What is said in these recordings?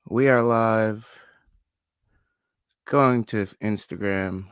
We are live. Going to Instagram.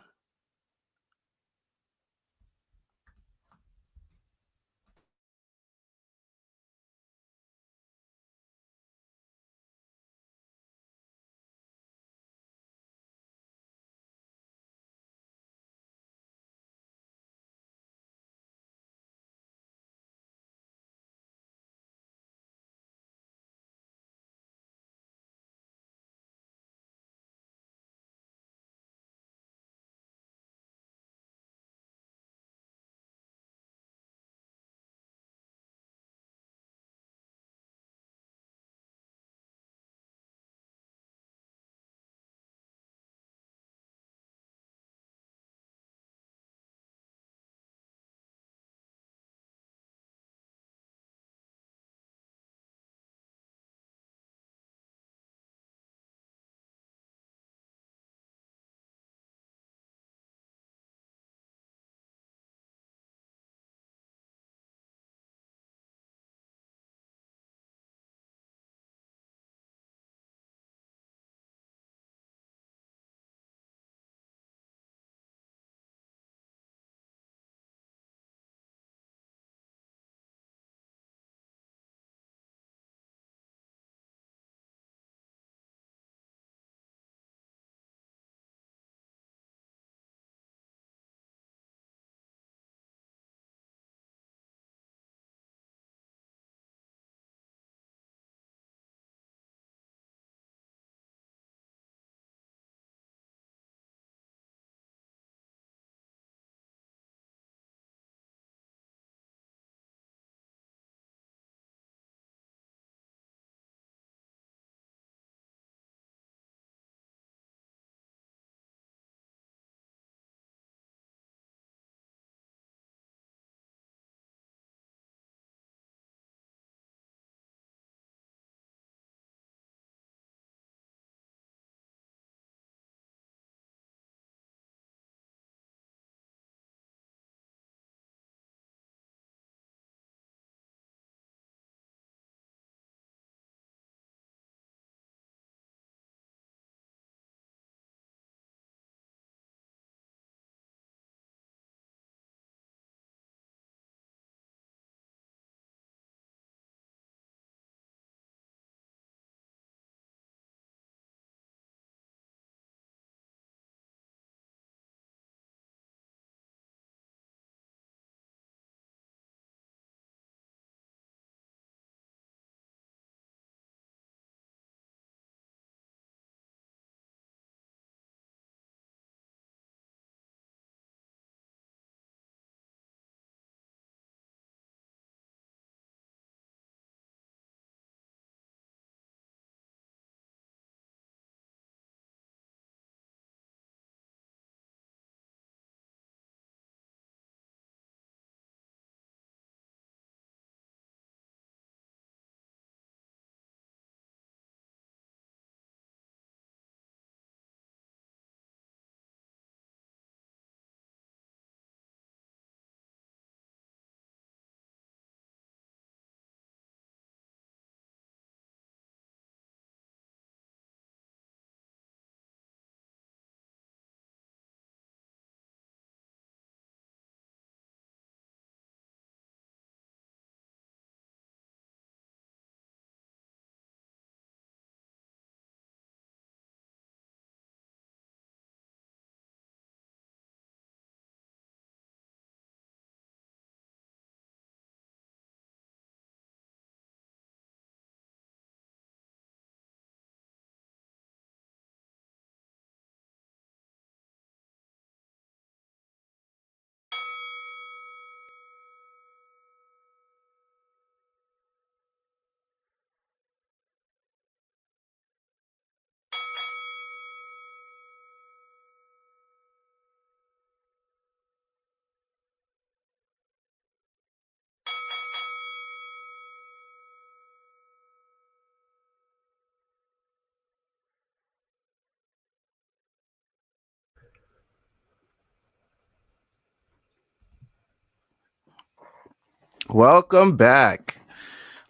Welcome back.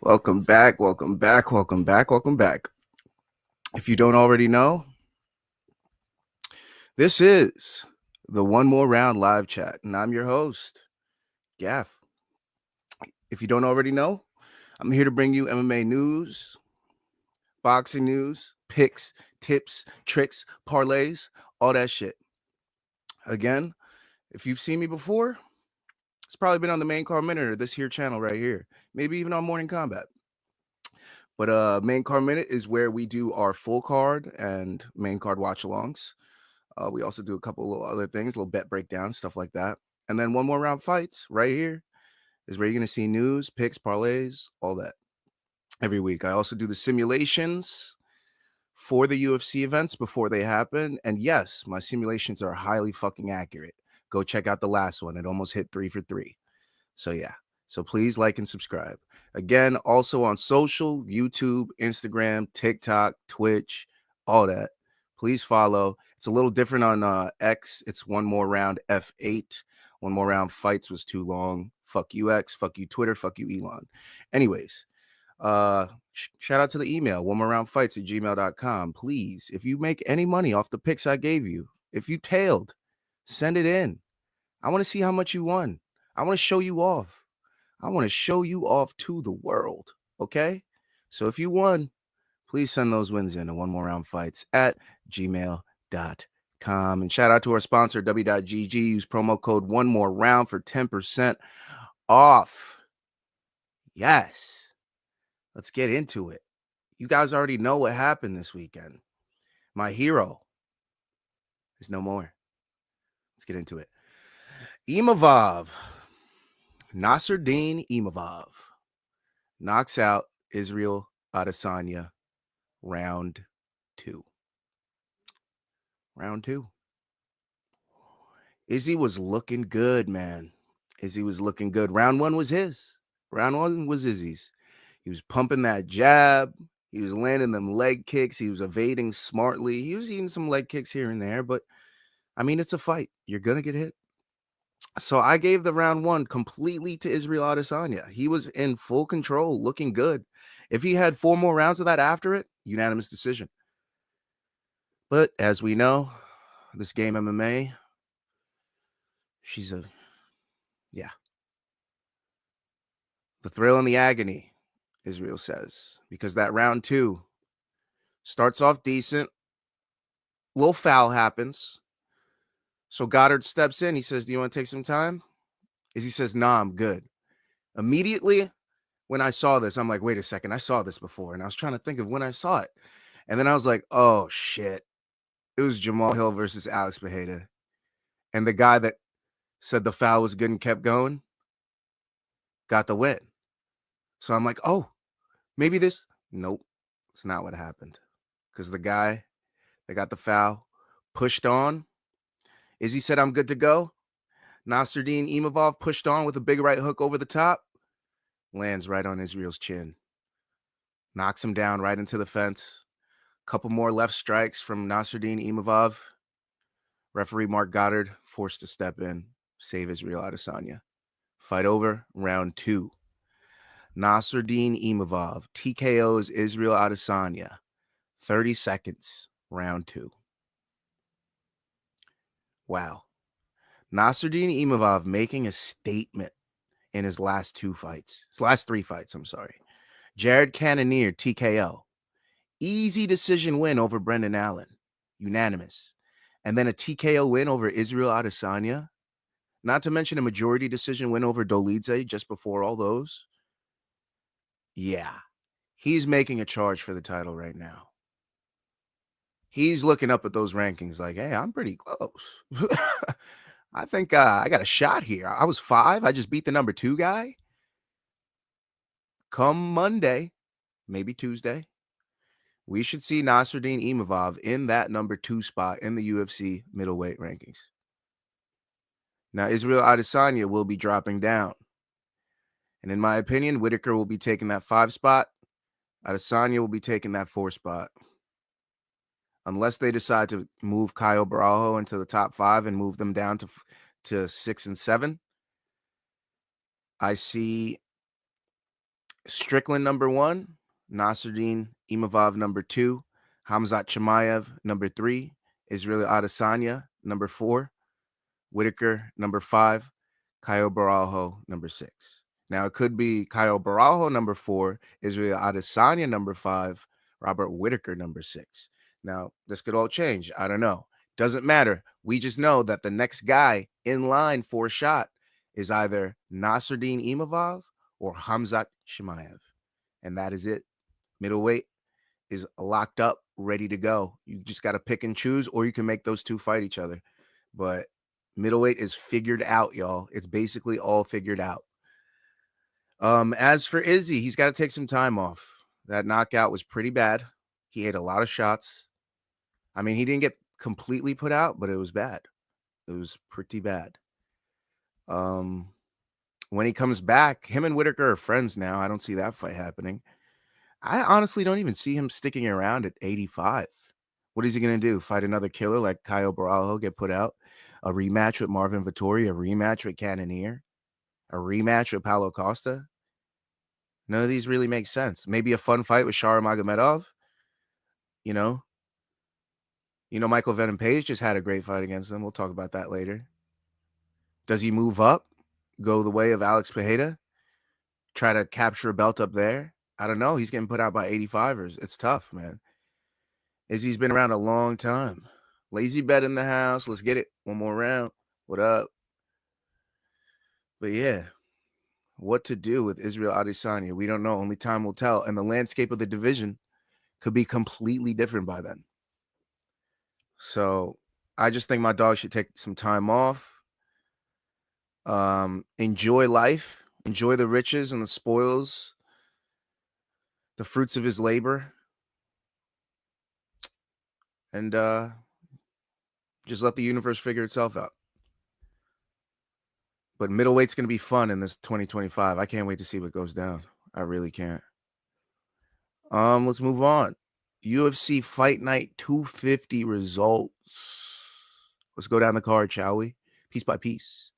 Welcome back. Welcome back. Welcome back. Welcome back. If you don't already know, this is the One More Round live chat, and I'm your host, Gaff. If you don't already know, I'm here to bring you MMA news, boxing news, picks, tips, tricks, parlays, all that shit. Again, if you've seen me before, it's probably been on the main card minute or this here channel right here, maybe even on Morning Combat. But main card minute is where we do our full card and main card watch alongs. We also do a couple little other things, little bet breakdowns, stuff like that. And then One More Round fights right here is where you're going to see news, picks, parlays, all that every week. I also do the simulations for the UFC events before they happen. And yes, my simulations are highly fucking accurate. Go check out the last one. It almost hit 3 for 3. So yeah. So please like and subscribe. Again, also on social, YouTube, Instagram, TikTok, Twitch, all that. Please follow. It's a little different on X. It's One More Round F8. One More Round fights was too long. Fuck you, X. Fuck you, Twitter. Fuck you, Elon. Anyways, shout out to the email, onemoreroundfights@gmail.com. Please, if you make any money off the picks I gave you, if you tailed, send it in. I want to see how much you won. I want to show you off. I want to show you off to the world. Okay? So if you won, please send those wins in to onemoreroundfights@gmail.com. And shout out to our sponsor, W.GG. Use promo code One More Round for 10% off. Yes. Let's get into it. You guys already know what happened this weekend. My hero is no more. Let's get into it. Imavov. Nasruddin Imavov knocks out Israel Adesanya round 2. Round 2. Izzy was looking good, man. Izzy was looking good. Round 1 was his. Round 1 was Izzy's. He was pumping that jab. He was landing them leg kicks. He was evading smartly. He was eating some leg kicks here and there, but I mean, it's a fight. You're going to get hit. So I gave the round 1 completely to Israel Adesanya. He was in full control, looking good. If he had 4 more rounds of that after it, unanimous decision. But as we know, this game MMA, yeah. The thrill and the agony, Israel says, because that round 2 starts off decent. Little foul happens. So Goddard steps in. He says, do you want to take some time? Izzy says, nah, I'm good. Immediately, when I saw this, I'm like, wait a second, I saw this before. And I was trying to think of when I saw it. And then I was like, oh, shit. It was Jamal Hill versus Alex Pereira. And the guy that said the foul was good and kept going got the win. So I'm like, oh, maybe this. Nope. It's not what happened. Because the guy that got the foul pushed on. Izzy said, I'm good to go. Nasruddin Imavov pushed on with a big right hook over the top. Lands right on Israel's chin. Knocks him down right into the fence. Couple more left strikes from Nasruddin Imavov. Referee Mark Goddard forced to step in, save Israel Adesanya. Fight over, round 2. Nasruddin Imavov TKOs Israel Adesanya. 30 seconds, round 2. Wow. Nasruddin Imavov making a statement in his last 3 fights, I'm sorry. Jared Cannonier, TKO. Easy decision win over Brendan Allen. Unanimous. And then a TKO win over Israel Adesanya. Not to mention a majority decision win over Dolidze just before all those. Yeah. He's making a charge for the title right now. He's looking up at those rankings like, hey, I'm pretty close. I think I got a shot here. I was 5. I just beat the number 2 guy. Come Monday, maybe Tuesday, we should see Nasruddin Imavov in that number 2 spot in the UFC middleweight rankings. Now, Israel Adesanya will be dropping down. And in my opinion, Whitaker will be taking that 5 spot. Adesanya will be taking that 4 spot. Unless they decide to move Caio Barajo into the top 5 and move them down to 6 and 7. I see Strickland number 1, Nasruddin Imavov number 2, Khamzat Chimaev, number 3. Israel Adesanya, number 4. Whitaker, number 5. Caio Borralho, number 6. Now, it could be Caio Borralho, number 4. Israel Adesanya, number 5. Robert Whitaker, number 6. Now, this could all change. I don't know. Doesn't matter. We just know that the next guy in line for a shot is either Nasruddin Imavov or Khamzat Chimaev. And that is it. Middleweight is locked up, ready to go. You just got to pick and choose, or you can make those two fight each other. But middleweight is figured out, y'all. It's basically all figured out. As for Izzy, he's got to take some time off. That knockout was pretty bad. He ate a lot of shots. I mean, he didn't get completely put out, but it was bad. It was pretty bad. When he comes back, him and Whitaker are friends now. I don't see that fight happening. I honestly don't even see him sticking around at 85. What is he going to do? Fight another killer like Caio Borralho, get put out? A rematch with Marvin Vettori? A rematch with Cannonier? A rematch with Paulo Costa? None of these really make sense. Maybe a fun fight with Shara Magomedov. You know, Michael Venom Page just had a great fight against him. We'll talk about that later. Does he move up? Go the way of Alex Pereira? Try to capture a belt up there? I don't know. He's getting put out by 85ers. It's tough, man. Izzy's been around a long time. Lazy bet in the house. Let's get it. One more round. What up? But yeah, what to do with Israel Adesanya? We don't know. Only time will tell. And the landscape of the division could be completely different by then. So I just think my dog should take some time off. Enjoy life. Enjoy the riches and the spoils, the fruits of his labor. And just let the universe figure itself out. But middleweight's going to be fun in this 2025. I can't wait to see what goes down. I really can't. Let's move on. UFC Fight Night 250 results. Let's go down the card, shall we? Piece by piece.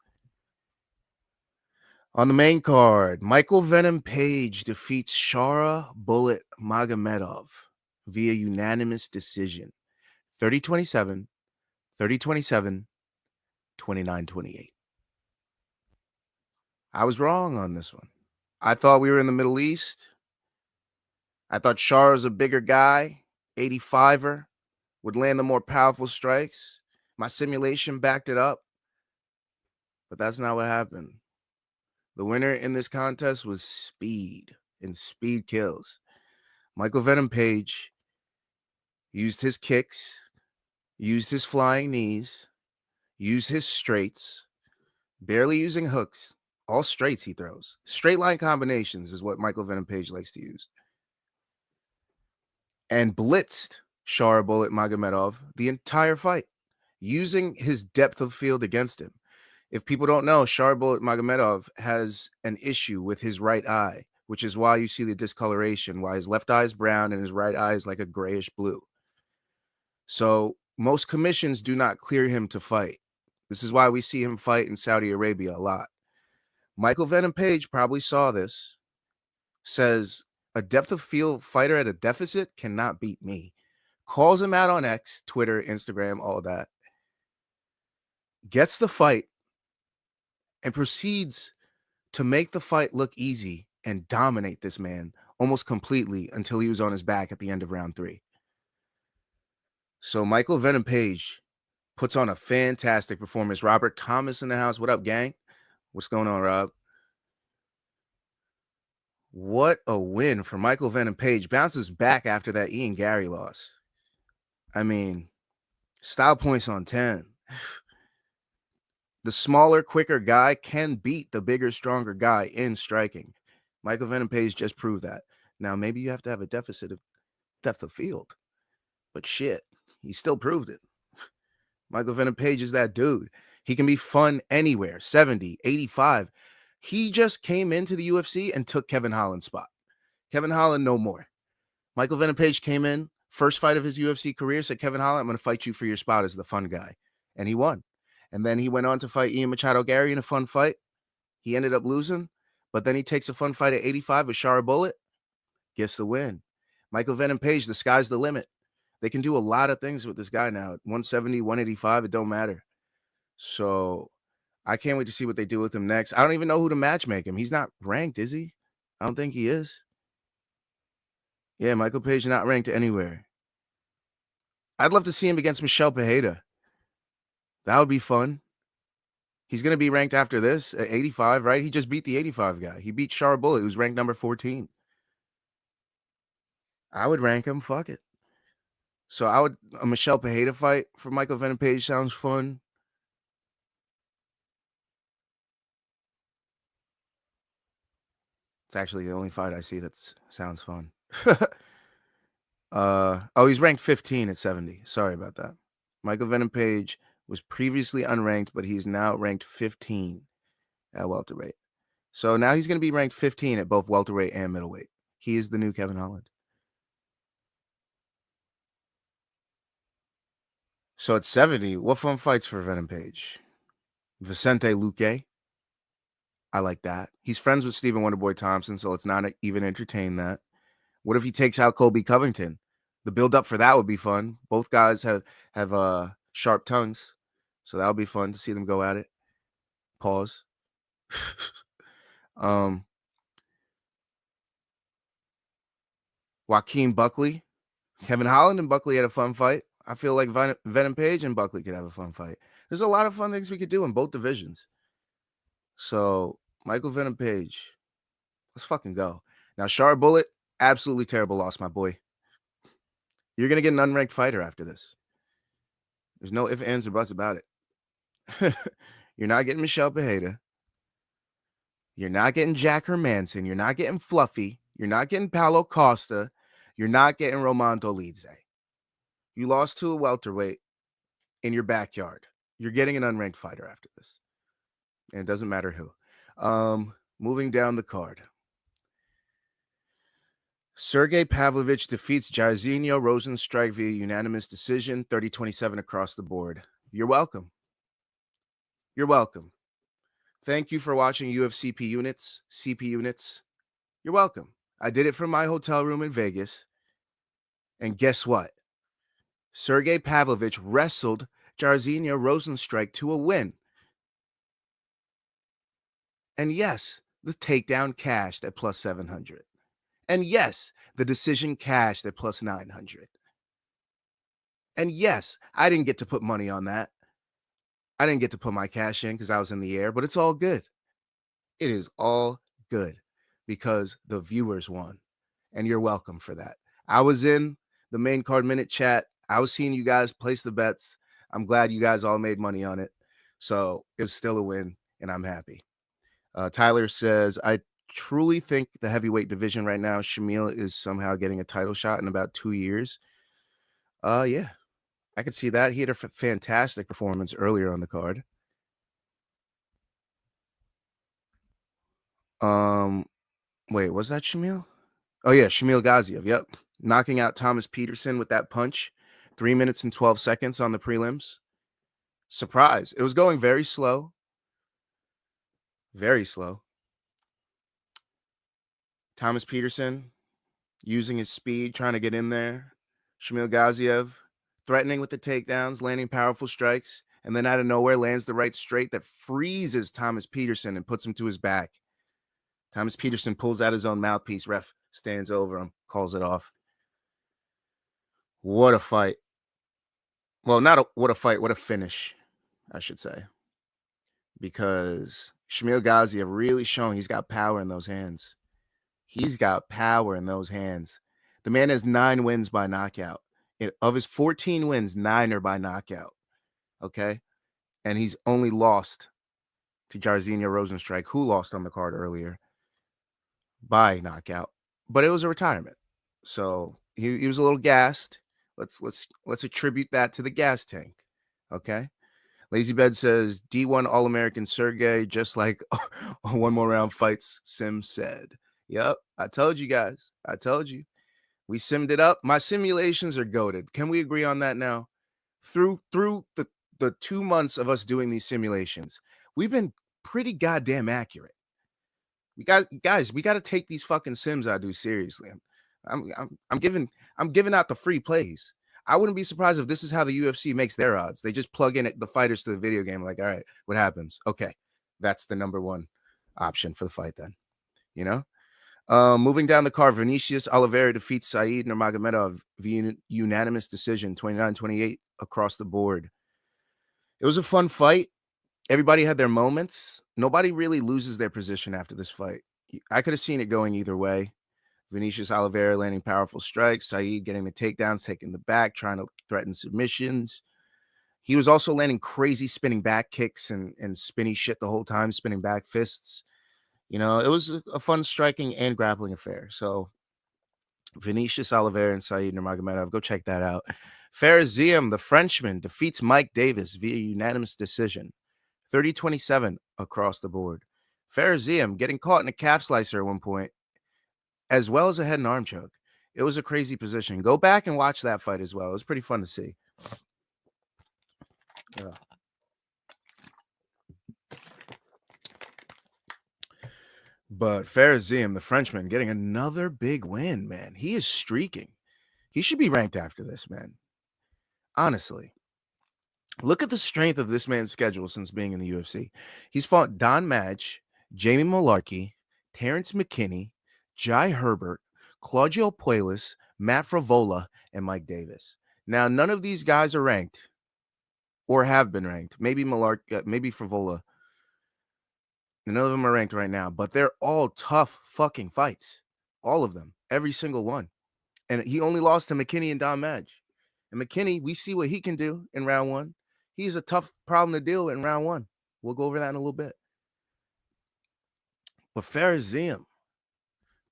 On the main card, Michael Venom Page defeats Shara Bullet Magomedov via unanimous decision. 30-27, 30-27, 29-28. I was wrong on this one. I thought we were in the Middle East. I thought Shara's a bigger guy, 85er, would land the more powerful strikes. My simulation backed it up. But that's not what happened. The winner in this contest was speed, and speed kills. Michael Venom Page used his kicks, used his flying knees, used his straights, barely using hooks. All straights he throws. Straight line combinations is what Michael Venom Page likes to use. And blitzed Shara Bullet Magomedov the entire fight, using his depth of field against him. If people don't know, Shara Bullet Magomedov has an issue with his right eye, which is why you see the discoloration, why his left eye is brown and his right eye is like a grayish blue. So most commissions do not clear him to fight. This is why we see him fight in Saudi Arabia a lot. Michael Venom Page probably saw this, says, a depth of field fighter at a deficit cannot beat me. Calls him out on X, Twitter, Instagram, all that. Gets the fight and proceeds to make the fight look easy and dominate this man almost completely until he was on his back at the end of round 3. So Michael Venom Page puts on a fantastic performance. Robert Thomas in the house. What up, gang? What's going on, Rob? What a win for Michael Venom Page. Bounces back after that Ian Gary loss. I mean, style points on 10. The smaller, quicker guy can beat the bigger, stronger guy in striking. Michael Venom Page just proved that. Now, maybe you have to have a deficit of depth of field. But shit, he still proved it. Michael Venom Page is that dude. He can be fun anywhere, 70, 85. He just came into the UFC and took Kevin Holland's spot. Kevin Holland, no more. Michael Venom Page came in, first fight of his UFC career, said, Kevin Holland, I'm going to fight you for your spot as the fun guy. And he won. And then he went on to fight Ian Machado Gary in a fun fight. He ended up losing, but then he takes a fun fight at 85 with Shara Bullet, gets the win. Michael Venom Page, the sky's the limit. They can do a lot of things with this guy now. 170, 185, it don't matter. So I can't wait to see what they do with him next. I don't even know who to matchmake him. He's not ranked, is he? I don't think he is. Yeah, Michael Page not ranked anywhere. I'd love to see him against Michelle Pereira. That would be fun. He's going to be ranked after this at 85, right? He just beat the 85 guy. He beat Char Bullet, who's ranked number 14. I would rank him. Fuck it. So a Michelle Pereira fight for Michael Venom Page sounds fun. It's actually the only fight I see that sounds fun. He's ranked 15 at 70. Sorry about that. Michael Venom Page was previously unranked, but he's now ranked 15 at welterweight. So now he's going to be ranked 15 at both welterweight and middleweight. He is the new Kevin Holland. So at 70, what fun fights for Venom Page? Vicente Luque. I like that. He's friends with Stephen Wonderboy Thompson, so let's not even entertain that. What if he takes out Colby Covington? The build-up for that would be fun. Both guys have sharp tongues, so that would be fun to see them go at it. Pause. Joaquin Buckley. Kevin Holland and Buckley had a fun fight. I feel like Venom Page and Buckley could have a fun fight. There's a lot of fun things we could do in both divisions. So, Michael Venom Page, let's fucking go. Now, Char Bullet, absolutely terrible loss, my boy. You're going to get an unranked fighter after this. There's no ifs, ands, or buts about it. You're not getting Michelle Pereira. You're not getting Jack Hermanson. You're not getting Fluffy. You're not getting Paulo Costa. You're not getting Roman Dolidze. You lost to a welterweight in your backyard. You're getting an unranked fighter after this. And it doesn't matter who. Moving down the card. Sergey Pavlovich defeats Jairzinho Rozenstruik via unanimous decision, 30-27 across the board. You're welcome. You're welcome. Thank you for watching UFC CP Units. You're welcome. I did it from my hotel room in Vegas. And guess what? Sergey Pavlovich wrestled Jairzinho Rozenstruik to a win. And yes, the takedown cashed at plus 700. And yes, the decision cashed at plus 900. And yes, I didn't get to put money on that. I didn't get to put my cash in because I was in the air, but it's all good. It is all good because the viewers won. And you're welcome for that. I was in the main card minute chat. I was seeing you guys place the bets. I'm glad you guys all made money on it. So it was still a win, and I'm happy. Tyler says, I truly think the heavyweight division right now, Shamil is somehow getting a title shot in about 2 years. Yeah, I could see that. He had a fantastic performance earlier on the card. Wait, was that Shamil? Oh yeah, Shamil Gaziev. Yep. Knocking out Thomas Peterson with that punch. 3 minutes and 12 seconds on the prelims. Surprise. It was going very slow. Very slow. Thomas Peterson using his speed, trying to get in there. Shamil Gaziev threatening with the takedowns, landing powerful strikes, and then out of nowhere lands the right straight that freezes Thomas Peterson and puts him to his back. Thomas Peterson pulls out his own mouthpiece. Ref stands over him, calls it off. What a fight. Well, what a fight, what a finish, I should say. Because Shamil Gaziev really showing he's got power in those hands. He's got power in those hands. The man has 9 wins by knockout. Of his 14 wins, 9 are by knockout. Okay? And he's only lost to Jairzinho Rozenstruik, who lost on the card earlier by knockout. But it was a retirement. So he was a little gassed. Let's attribute that to the gas tank. Okay? Lazy Bed says, D1 All-American Sergey, just like one more round fights Sim said. Yep, I told you guys. I told you. We simmed it up. My simulations are goated. Can we agree on that now? Through the 2 months of us doing these simulations, we've been pretty goddamn accurate. We got to take these fucking sims I do seriously. I'm giving out the free plays. I wouldn't be surprised if this is how the UFC makes their odds. They just plug in the fighters to the video game. Like, all right, what happens? Okay, that's the number one option for the fight then, you know? Moving down the card, Vinicius Oliveira defeats Said Nurmagomedov via unanimous decision, 29-28 across the board. It was a fun fight. Everybody had their moments. Nobody really loses their position after this fight. I could have seen it going either way. Vinicius Oliveira landing powerful strikes, Said getting the takedowns, taking the back, trying to threaten submissions. He was also landing crazy spinning back kicks and spinny shit the whole time, spinning back fists. You know, it was a fun striking and grappling affair. So Vinicius Oliveira and Said Nurmagomedov, go check that out. Azim, the Frenchman, defeats Mike Davis via unanimous decision, 30-27 across the board. Azim getting caught in a calf slicer at one point, as well as a head and arm choke. It was a crazy position. Go back and watch that fight as well. It was pretty fun to see. Yeah. But Azim, the Frenchman, getting another big win, man. He is streaking. He should be ranked after this, man. Honestly. Look at the strength of this man's schedule since being in the UFC. He's fought Don Madge, Jamie Mullarkey, Terrence McKinney, Jai Herbert, Claudio Puelas, Matt Favola, and Mike Davis. Now, none of these guys are ranked or have been ranked. Maybe maybe Favola. None of them are ranked right now, but they're all tough fucking fights. All of them. Every single one. And he only lost to McKinney and Don Madge. And McKinney, we see what he can do in round one. He's a tough problem to deal with in round one. We'll go over that in a little bit. But Azim,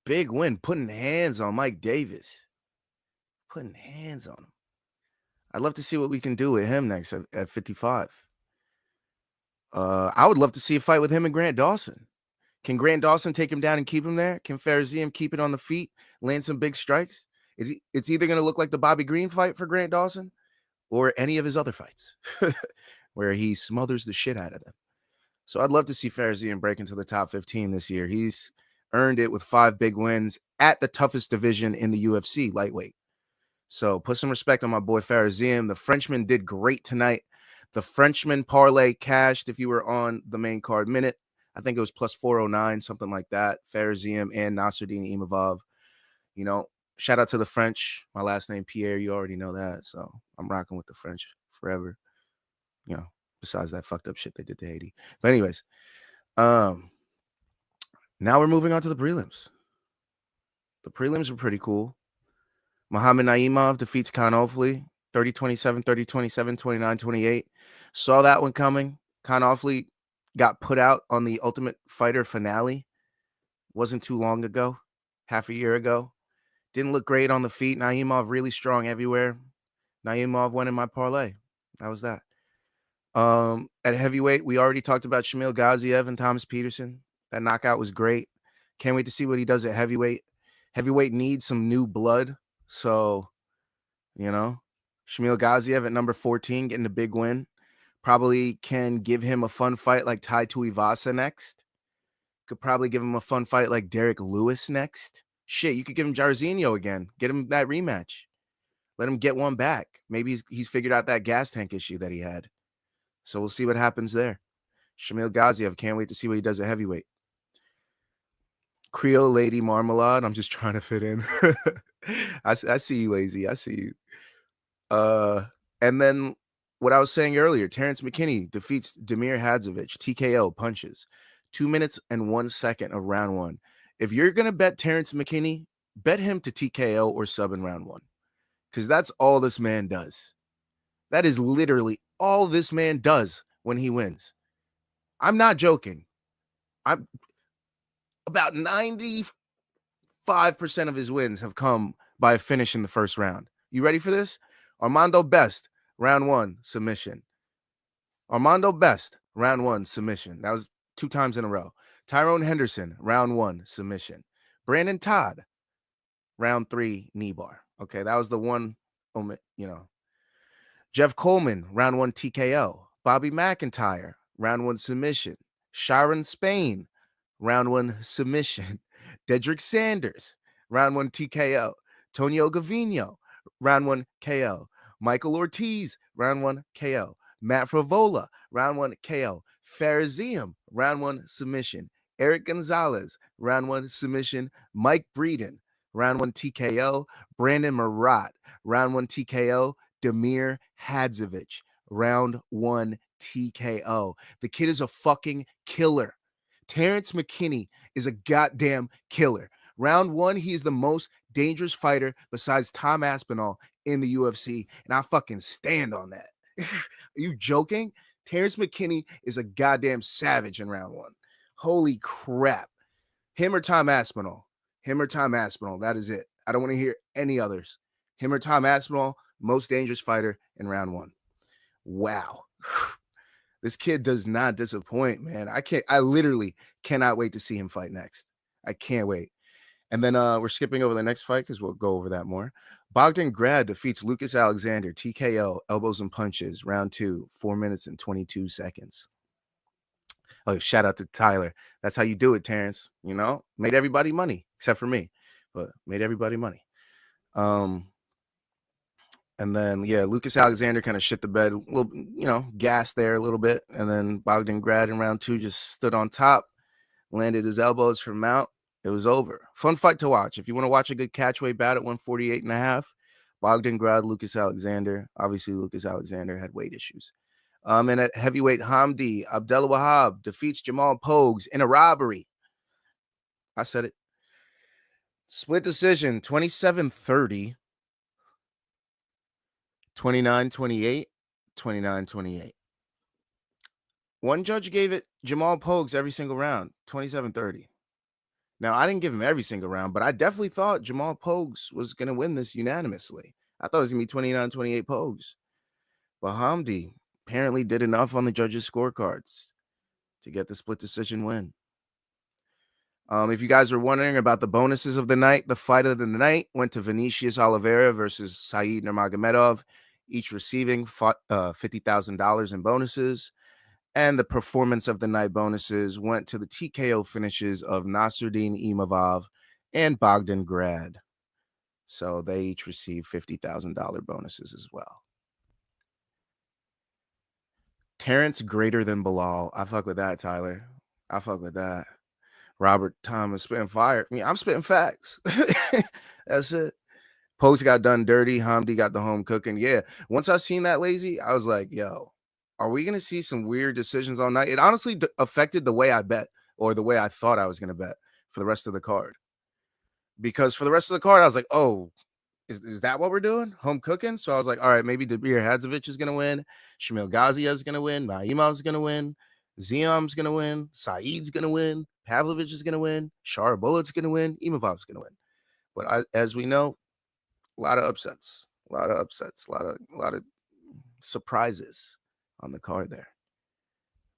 big win, putting hands on Mike Davis. Putting hands on him. I'd love to see what we can do with him next at 55. I would love to see a fight with him and Grant Dawson. Can Grant Dawson take him down and keep him there? Can Azim keep it on the feet, land some big strikes? It's either going to look like the Bobby Green fight for Grant Dawson or any of his other fights where he smothers the shit out of them. So I'd love to see Azim break into the top 15 this year. He's earned it with 5 big wins at the toughest division in the UFC, lightweight. So put some respect on my boy Azim. The Frenchman did great tonight. The Frenchman parlay cashed if you were on the main card minute. I think it was plus 409, something like that. Azim and Nasruddin Imavov. You know, shout out to the French. My last name, Pierre. You already know that. So I'm rocking with the French forever. You know, besides that fucked up shit they did to Haiti. But anyways, now we're moving on to the prelims. The prelims were pretty cool. Muhammad Naimov defeats Khan Ofli, 30-27, 30-27, 29-28. Saw that one coming. Khan Ofli got put out on the Ultimate Fighter finale. Wasn't too long ago, half a year ago. Didn't look great on the feet. Naimov really strong everywhere. Naimov went in my parlay. That was that. At heavyweight, we already talked about Shamil Gaziev and Thomas Peterson. That knockout was great. Can't wait to see what he does at heavyweight. Heavyweight needs some new blood. So, you know, Shamil Gaziev at number 14 getting a big win. Probably can give him a fun fight like Tai Tuivasa next. Could probably give him a fun fight like Derek Lewis next. Shit, you could give him Jairzinho again. Get him that rematch. Let him get one back. Maybe he's figured out that gas tank issue that he had. So we'll see what happens there. Shamil Gaziev, can't wait to see what he does at heavyweight. Creole Lady Marmalade, I'm just trying to fit in. I see you, Lazy. I see you. And then what I was saying earlier, Terrence McKinney defeats Damir Hadzovic, TKO, punches. 2 minutes and 1 second of round one. If you're going to bet Terrence McKinney, bet him to TKO or sub in round one. Because that's all this man does. That is literally all this man does when he wins. I'm not joking. I'm about 95% of his wins have come by a finish in the first round. You ready for this? Armando Best, round one, submission. Armando Best, round one, submission. That was 2 times in a row. Tyrone Henderson, round one, submission. Brandon Todd, round 3, knee bar. Okay, that was the one, you know. Jeff Coleman, round 1, TKO. Bobby McIntyre, round 1, submission. Sharon Spain, round 1, submission. Dedrick Sanders, round 1, TKO. Tonio Gavino, round 1, KO. Michael Ortiz, round 1 KO. Matt Favola, round 1 KO. Farazim, round 1 submission. Eric Gonzalez, round 1 submission. Mike Breeden, round 1 TKO. Brandon Marat, round 1 TKO. Damir Hadzovic, round 1 TKO. The kid is a fucking killer. Terrence McKinney is a goddamn killer. Round 1, he's the most dangerous fighter besides Tom Aspinall in the UFC, and I fucking stand on that. Are you joking? Terrence McKinney is a goddamn savage in round 1. Holy crap. Him or Tom Aspinall. Him or Tom Aspinall. That is it. I don't want to hear any others. Him or Tom Aspinall, most dangerous fighter in round 1. Wow. This kid does not disappoint, man. I literally cannot wait to see him fight next. I can't wait. And then we're skipping over the next fight because we'll go over that more. Bogdan Grad defeats Lucas Alexander, TKO, elbows and punches, round 2, 4 minutes and 22 seconds. Oh, shout out to Tyler. That's how you do it, Terrence. You know, made everybody money except for me, but made everybody money. And then, yeah, Lucas Alexander kind of shit the bed, a little, gas there a little bit. And then Bogdan Grad in round 2 just stood on top, landed his elbows for mount. It was over. Fun fight to watch. If you want to watch a good catchweight bout at 148.5, Bogdan Grad, Lucas Alexander. Obviously, Lucas Alexander had weight issues. And at heavyweight, Hamdi Abdelwahab defeats Jamal Pogues in a robbery. I said it. Split decision, 27-30. 29-28, 29-28. One judge gave it Jamal Pogues every single round, 27-30. Now, I didn't give him every single round, but I definitely thought Jamal Pogues was going to win this unanimously. I thought it was going to be 29-28 Pogues. But Hamdi apparently did enough on the judges' scorecards to get the split decision win. If you guys are wondering about the bonuses of the night, the fight of the night went to Vinicius Oliveira versus Said Nurmagomedov, each receiving $50,000 in bonuses. And the performance of the night bonuses went to the TKO finishes of Nasruddin Imavov and Bogdan Grad. So they each received $50,000 bonuses as well. Terrence greater than Bilal. I fuck with that, Tyler. I fuck with that. Robert Thomas spitting fire. I mean, I'm spitting facts. That's it. Post got done dirty. Hamdi got the home cooking. Yeah. Once I seen that lazy, I was like, yo, are we going to see some weird decisions all night? It honestly affected the way I bet, or the way I thought I was going to bet for the rest of the card. Because for the rest of the card, I was like, oh, is that what we're doing? Home cooking? So I was like, all right, maybe Damir Hadzovic is going to win. Shamil Ghazi is going to win. Naimov is going to win. Ziam's going to win. Saeed's going to win. Pavlovich is going to win. Sharbullet's going to win. Imavov's going to win. But as we know, a lot of upsets. A lot of surprises on the card there.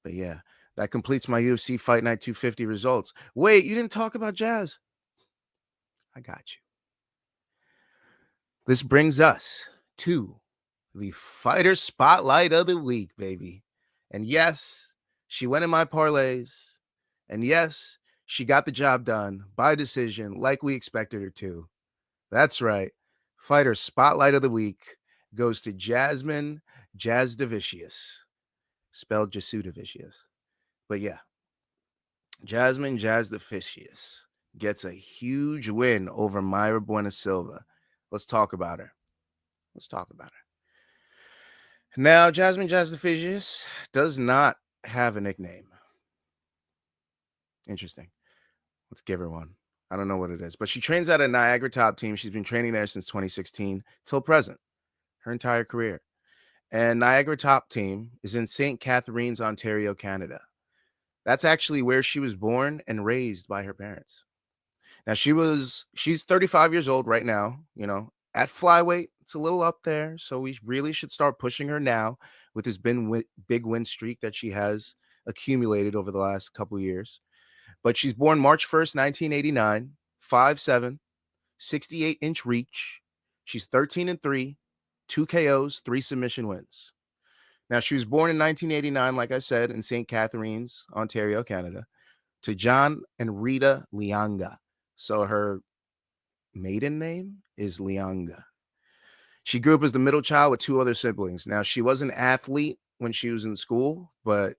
But yeah, that completes my UFC Fight Night 250 results. Wait, you didn't talk about Jazz? I got you. This brings us to the fighter spotlight of the week, baby. And yes, she went in my parlays. And yes, she got the job done by decision like we expected her to. That's right. Fighter spotlight of the week goes to Jasmine Jasudavicius, spelled Jasudavicius. But yeah, Jasmine Jasudavicius gets a huge win over Mayra Bueno Silva. Let's talk about her. Now, Jasmine Jasudavicius does not have a nickname. Interesting. Let's give her one. I don't know what it is, but she trains at a Niagara Top team. She's been training there since 2016 till present, her entire career. And Niagara Top team is in St. Catharines, Ontario, Canada. That's actually where she was born and raised by her parents. Now, she's 35 years old right now, at flyweight. It's a little up there, so we really should start pushing her now with this big win streak that she has accumulated over the last couple years. But she's born March 1st, 1989, 5'7", 68-inch reach. She's 13-3, 2 KOs, 3 submission wins. Now, she was born in 1989, like I said, in St. Catharines, Ontario, Canada, to John and Rita Lianga. So her maiden name is Lianga. She grew up as the middle child with 2 other siblings. Now, she was an athlete when she was in school, but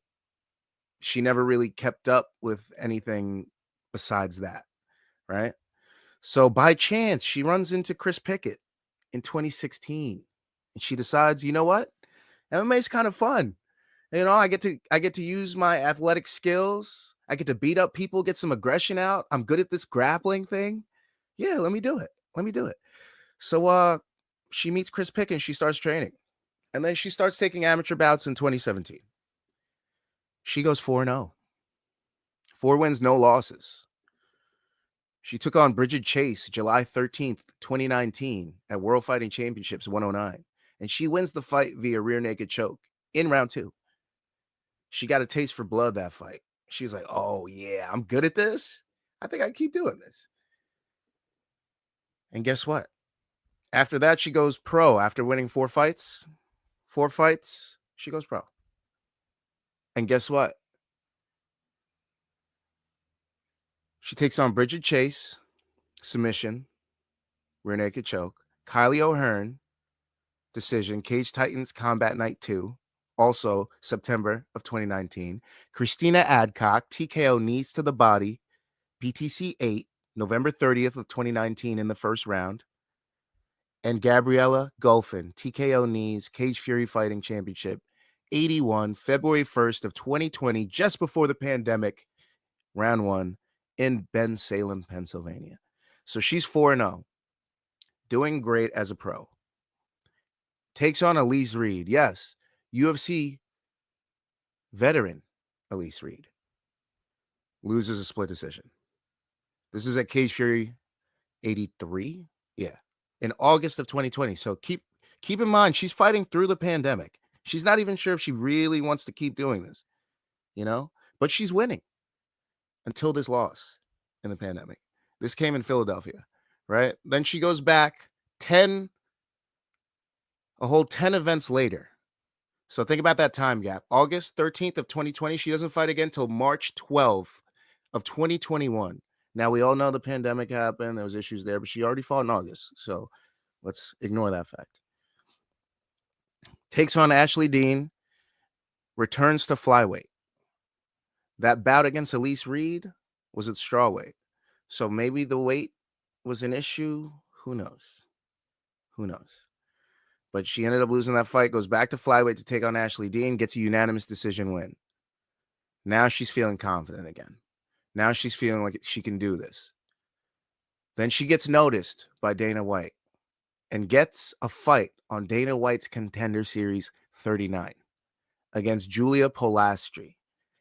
she never really kept up with anything besides that, right? So by chance, she runs into Chris Pickett in 2016, and she decides, you know what? MMA is kind of fun. I get to use my athletic skills. I get to beat up people, get some aggression out. I'm good at this grappling thing. Yeah, let me do it. So she meets Chris Pickett and she starts training. And then she starts taking amateur bouts in 2017. She goes 4-0. 4 wins, no losses. She took on Bridget Chase July 13th, 2019 at World Fighting Championships 109. And she wins the fight via rear naked choke in round 2. She got a taste for blood that fight. She was like, oh, yeah, I'm good at this. I think I can keep doing this. And guess what? After that, she goes pro. After winning 4 fights, she goes pro. And guess what? She takes on Bridget Chase, submission, rear naked choke. Kylie O'Hearn, decision, Cage Titans Combat Night 2, also September of 2019. Christina Adcock, TKO knees to the body, BTC 8, November 30th of 2019 in the first round. And Gabriella Golfin, TKO knees, Cage Fury Fighting Championship 81, February 1st of 2020, just before the pandemic, round 1 in Bensalem, Pennsylvania. So she's 4-0, doing great as a pro. Takes on Elise Reed. Yes, UFC veteran Elise Reed. Loses a split decision. This is at Cage Fury 83. Yeah, in August of 2020. So keep in mind, she's fighting through the pandemic. She's not even sure if she really wants to keep doing this, but she's winning until this loss in the pandemic. This came in Philadelphia, right? Then she goes back a whole 10 events later. So think about that time gap. August 13th of 2020, she doesn't fight again until March 12th of 2021. Now, we all know the pandemic happened. There was issues there, but she already fought in August. So let's ignore that fact. Takes on Ashley Dean, returns to flyweight. That bout against Elise Reed was at strawweight. So maybe the weight was an issue. Who knows? But she ended up losing that fight, goes back to flyweight to take on Ashley Dean, gets a unanimous decision win. Now she's feeling confident again. Now she's feeling like she can do this. Then she gets noticed by Dana White and gets a fight on Dana White's Contender Series 39 against Julia Polastri.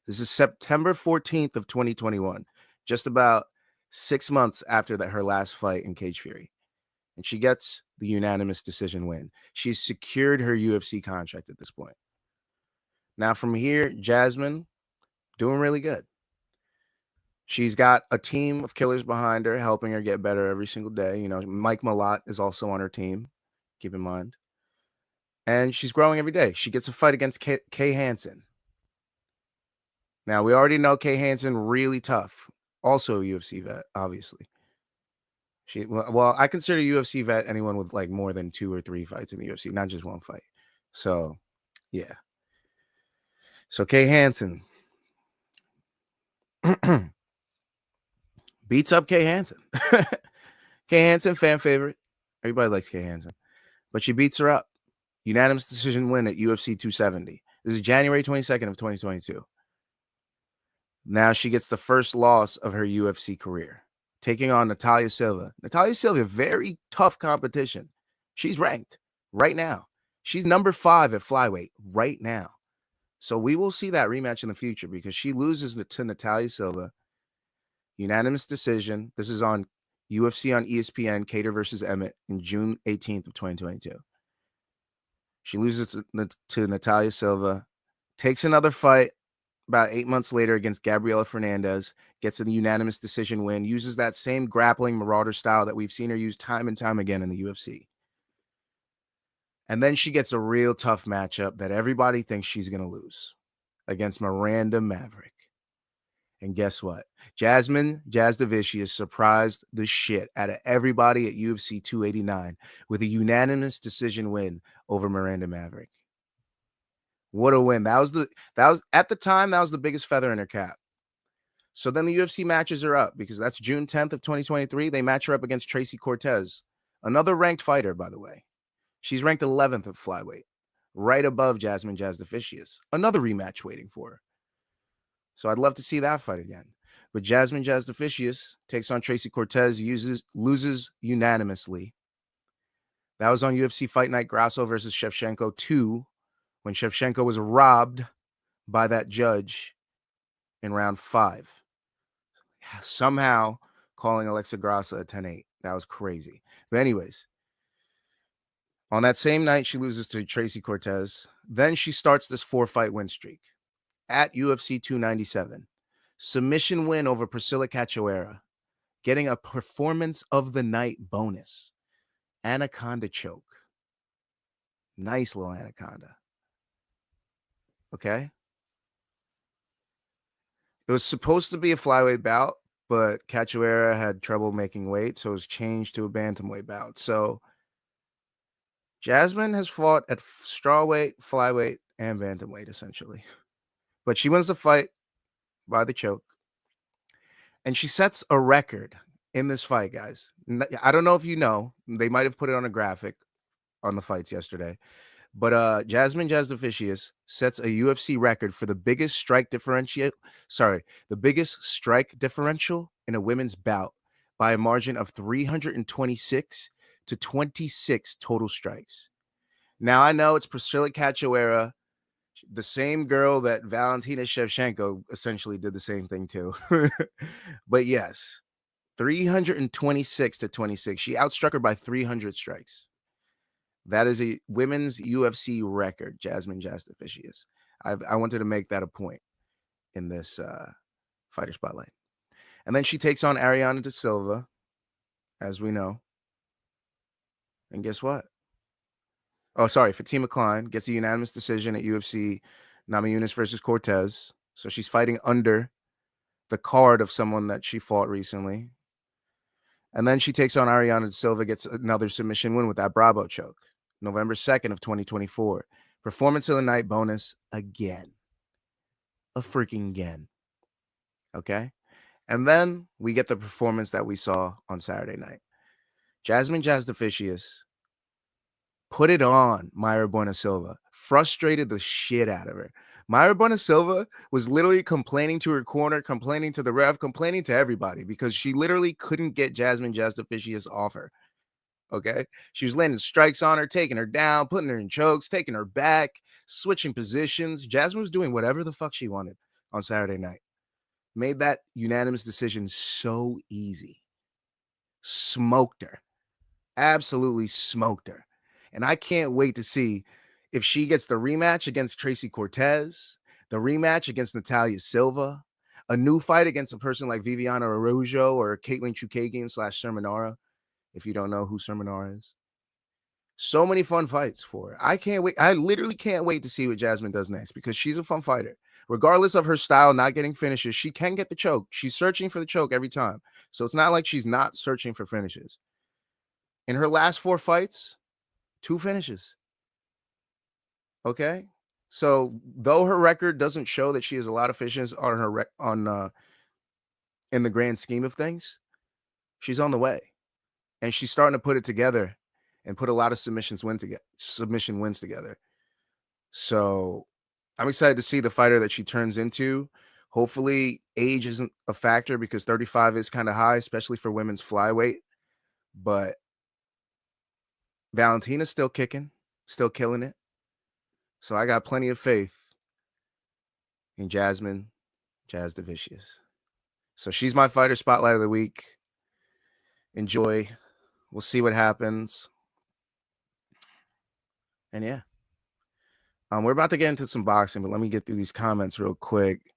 This is September 14th of 2021, just about 6 months after her last fight in Cage Fury. And she gets the unanimous decision win. She's secured her UFC contract at this point. Now from here, Jasmine, doing really good. She's got a team of killers behind her, helping her get better every single day. Mike Malott is also on her team, keep in mind. And she's growing every day. She gets a fight against Kay Hansen. Now, we already know Kay Hansen, really tough. Also a UFC vet, obviously. I consider UFC vet anyone with like more than 2 or 3 fights in the UFC, not just 1 fight. So, yeah. So Kay Hansen beats up Kay Hansen. Kay Hansen, fan favorite. Everybody likes Kay Hansen. But she beats her up. Unanimous decision win at UFC 270. This is January 22nd of 2022. Now she gets the first loss of her UFC career, taking on Natalia Silva. Natalia Silva, very tough competition. She's ranked right now. She's number 5 at flyweight right now. So we will see that rematch in the future because she loses to Natalia Silva. Unanimous decision. This is on UFC on ESPN, Cater versus Emmett in June 18th of 2022. She loses to Natalia Silva, takes another fight about 8 months later against Gabriela Fernandez, gets a unanimous decision win, uses that same grappling marauder style that we've seen her use time and time again in the UFC. And then she gets a real tough matchup that everybody thinks she's going to lose against Miranda Maverick. And guess what? Jasmine Jasudavicius surprised the shit out of everybody at UFC 289 with a unanimous decision win over Miranda Maverick. What a win. That was at the time, that was the biggest feather in her cap. So then the UFC matches are up because that's June 10th of 2023. They match her up against Tracy Cortez, another ranked fighter, by the way. She's ranked 11th of flyweight, right above Jasmine Jasudavicius. Another rematch waiting for her. So I'd love to see that fight again. But Jasmine Jasudavicius takes on Tracy Cortez, loses unanimously. That was on UFC Fight Night, Grasso versus Shevchenko 2, when Shevchenko was robbed by that judge in round 5. Somehow calling Alexa Grasso a 10-8. That was crazy. But anyways, on that same night, she loses to Tracy Cortez. Then she starts this 4-fight win streak at UFC 297. Submission win over Priscilla Cachoeira, getting a performance of the night bonus. Anaconda choke. Nice little anaconda. Okay? It was supposed to be a flyweight bout, but Cachoeira had trouble making weight, so it was changed to a bantamweight bout. So Jasmine has fought at strawweight, flyweight, and bantamweight, essentially. But she wins the fight by the choke. And she sets a record in this fight, guys. I don't know if you know. They might have put it on a graphic on the fights yesterday. But Jasmine Jasudavicius sets a UFC record for the biggest strike differential in a women's bout by a margin of 326 to 26 total strikes. Now, I know it's Priscilla Cachoeira, the same girl that Valentina Shevchenko essentially did the same thing to. But yes, 326 to 26. She outstruck her by 300 strikes. That is a women's UFC record, Jasmine Jasudavicius. I wanted to make that a point in this fighter spotlight. And then she takes on Ariana Da Silva, as we know. And guess what? Oh, sorry, Fatima Klein gets a unanimous decision at UFC Namajunas versus Cortez. So she's fighting under the card of someone that she fought recently. And then she takes on Ariana Da Silva, gets another submission win with that Bravo choke. November 2nd of 2024. Performance of the night bonus again. A freaking again. Okay? And then we get the performance that we saw on Saturday night. Jasmine Jasudavicius put it on Mayra Bueno Silva. Frustrated the shit out of her. Mayra Bueno Silva was literally complaining to her corner, complaining to the ref, complaining to everybody because she literally couldn't get Jasmine Jasudavicius off her. Okay? She was landing strikes on her, taking her down, putting her in chokes, taking her back, switching positions. Jasmine was doing whatever the fuck she wanted on Saturday night. Made that unanimous decision so easy. Smoked her. Absolutely smoked her. And I can't wait to see if she gets the rematch against Tracy Cortez, the rematch against Natalia Silva, a new fight against a person like Viviana Araújo or Caitlin Chukagian / Sermonara, if you don't know who Sermonara is. So many fun fights for her. I can't wait. I literally can't wait to see what Jasmine does next because she's a fun fighter. Regardless of her style not getting finishes, she can get the choke. She's searching for the choke every time. So it's not like she's not searching for finishes. In her last 4 fights, 2 finishes. Okay? So though her record doesn't show that she has a lot of finishes on her in the grand scheme of things, she's on the way. And she's starting to put it together and put a lot of submission wins together. So I'm excited to see the fighter that she turns into. Hopefully age isn't a factor because 35 is kind of high, especially for women's flyweight. But Valentina's still kicking, still killing it. So I got plenty of faith in Jasmine Jasudavicius. So she's my fighter spotlight of the week. Enjoy. We'll see what happens. And yeah. We're about to get into some boxing, but let me get through these comments real quick.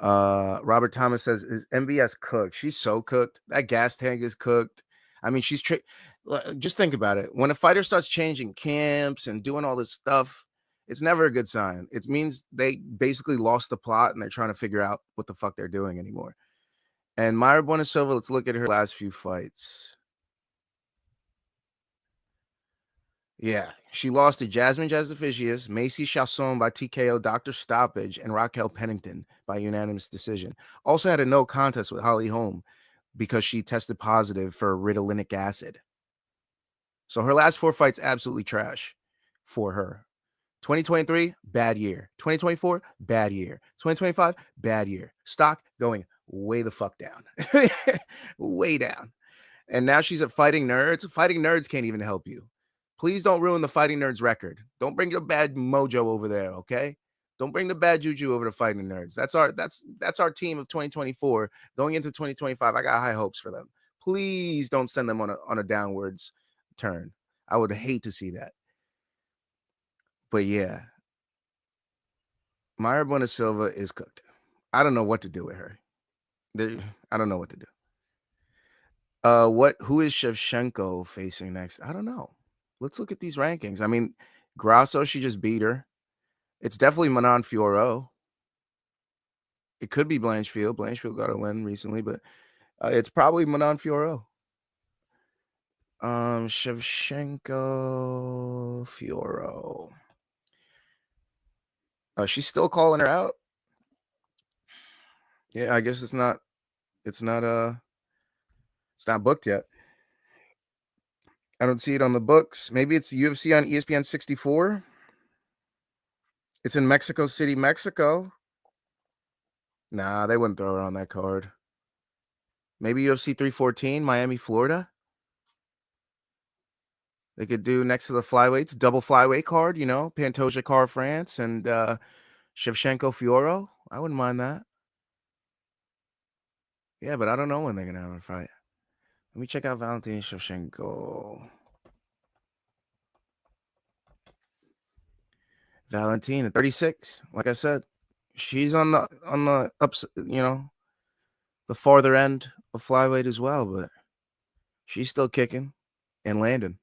Robert Thomas says, is MBS cooked? She's so cooked. That gas tank is cooked. I mean, just think about it. When a fighter starts changing camps and doing all this stuff, It's never a good sign. It means they basically lost the plot and they're trying to figure out what the fuck they're doing anymore. And Mayra Bueno Silva, let's look at her last few fights. Yeah, she lost to Jasmine Jasudavicius, Macy Chasson by TKO, Dr. Stoppage, and Raquel Pennington by unanimous decision. Also had a no contest with Holly Holm because she tested positive for ritalinic acid. So her last 4 fights absolutely trash for her. 2023, bad year. 2024, bad year. 2025, bad year. Stock going way the fuck down. Way down. And now she's at Fighting Nerds. Fighting Nerds can't even help you. Please don't ruin the Fighting Nerds record. Don't bring your bad mojo over there, okay? Don't bring the bad juju over to Fighting Nerds. That's our team of 2024 going into 2025. I got high hopes for them. Please don't send them on a downwards turn. I would hate to see that. But yeah, Mayra Bueno Silva is cooked. I don't know what to do with her. I don't know what to do. Who is Shevchenko facing next? I don't know. Let's look at these rankings. I mean, Grasso, she just beat her. It's definitely Manon Fiorot. It could be Blanchfield. Blanchfield got a win recently, but it's probably Manon Fiorot. Shevchenko, Fiorot. She's still calling her out. Yeah, I guess it's not booked yet. I don't see it on the books. Maybe it's UFC on ESPN 64. It's in Mexico City, Mexico. Nah, they wouldn't throw it on that card. Maybe UFC 314, Miami, Florida. They could do next to the flyweights, double flyweight card, Pantoja, Car France, and Shevchenko, Fiorot. I wouldn't mind that. Yeah, but I don't know when they're going to have a fight. Let me check out Valentin Shevchenko. Valentin at 36. Like I said, she's on the ups, the farther end of flyweight as well, but she's still kicking and landing.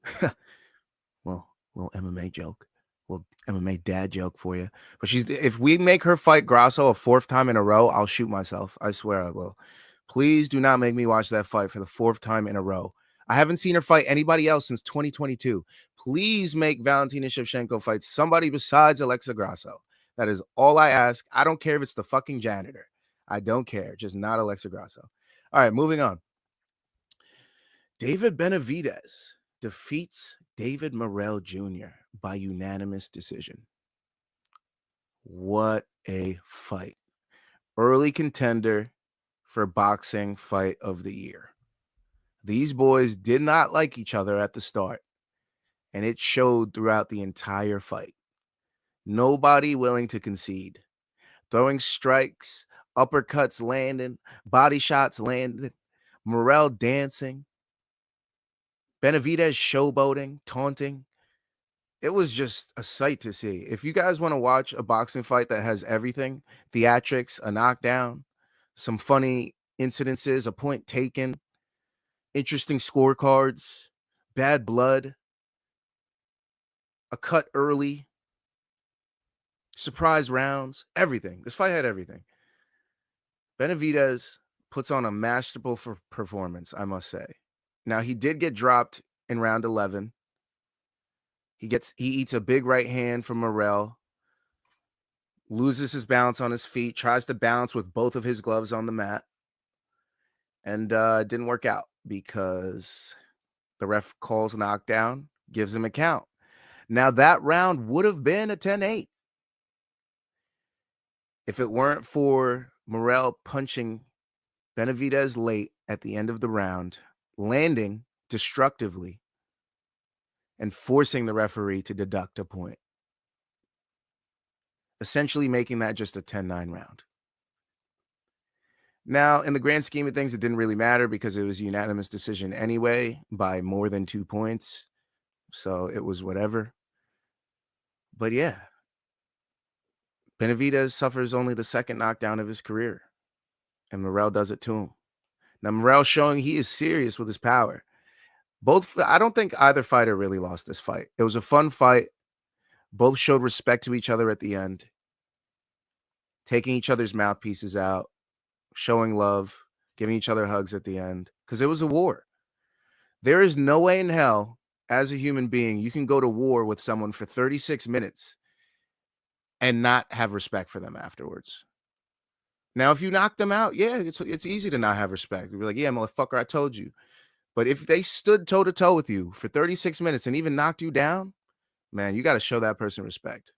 Well, little MMA joke, little MMA dad joke for you. But if we make her fight Grasso a 4th time in a row, I'll shoot myself. I swear I will. Please do not make me watch that fight for the 4th time in a row. I haven't seen her fight anybody else since 2022. Please make Valentina Shevchenko fight somebody besides Alexa Grasso. That is all I ask. I don't care if it's the fucking janitor. I don't care. Just not Alexa Grasso. All right, moving on. David Benavidez defeats David Morrell Jr. by unanimous decision. What a fight. Early contender for boxing fight of the year. These boys did not like each other at the start, and it showed throughout the entire fight. Nobody willing to concede. Throwing strikes, uppercuts landing, body shots landing, Morrell dancing, Benavidez showboating, taunting. It was just a sight to see. If you guys want to watch a boxing fight that has everything, theatrics, a knockdown, some funny incidences, a point taken, interesting scorecards, bad blood, a cut early, surprise rounds, everything. This fight had everything. Benavidez puts on a masterful performance, I must say. Now, he did get dropped in round 11. He eats a big right hand from Morrell, loses his balance on his feet, tries to balance with both of his gloves on the mat, and it didn't work out because the ref calls knockdown, gives him a count. Now, that round would have been a 10-8 if it weren't for Morrell punching Benavidez late at the end of the round, landing destructively, and forcing the referee to deduct a point, essentially making that just a 10-9 round. Now, in the grand scheme of things, it didn't really matter because it was a unanimous decision anyway by more than 2 points. So it was whatever. But yeah, Benavidez suffers only the 2nd knockdown of his career, and Morrell does it to him. Now, Morrell showing he is serious with his power. I don't think either fighter really lost this fight. It was a fun fight. Both showed respect to each other at the end, taking each other's mouthpieces out, showing love, giving each other hugs at the end, because it was a war. There is no way in hell, as a human being, you can go to war with someone for 36 minutes and not have respect for them afterwards. Now, if you knock them out, yeah, it's easy to not have respect. You're like, yeah, motherfucker, I told you. But if they stood toe-to-toe with you for 36 minutes and even knocked you down, man, you got to show that person respect.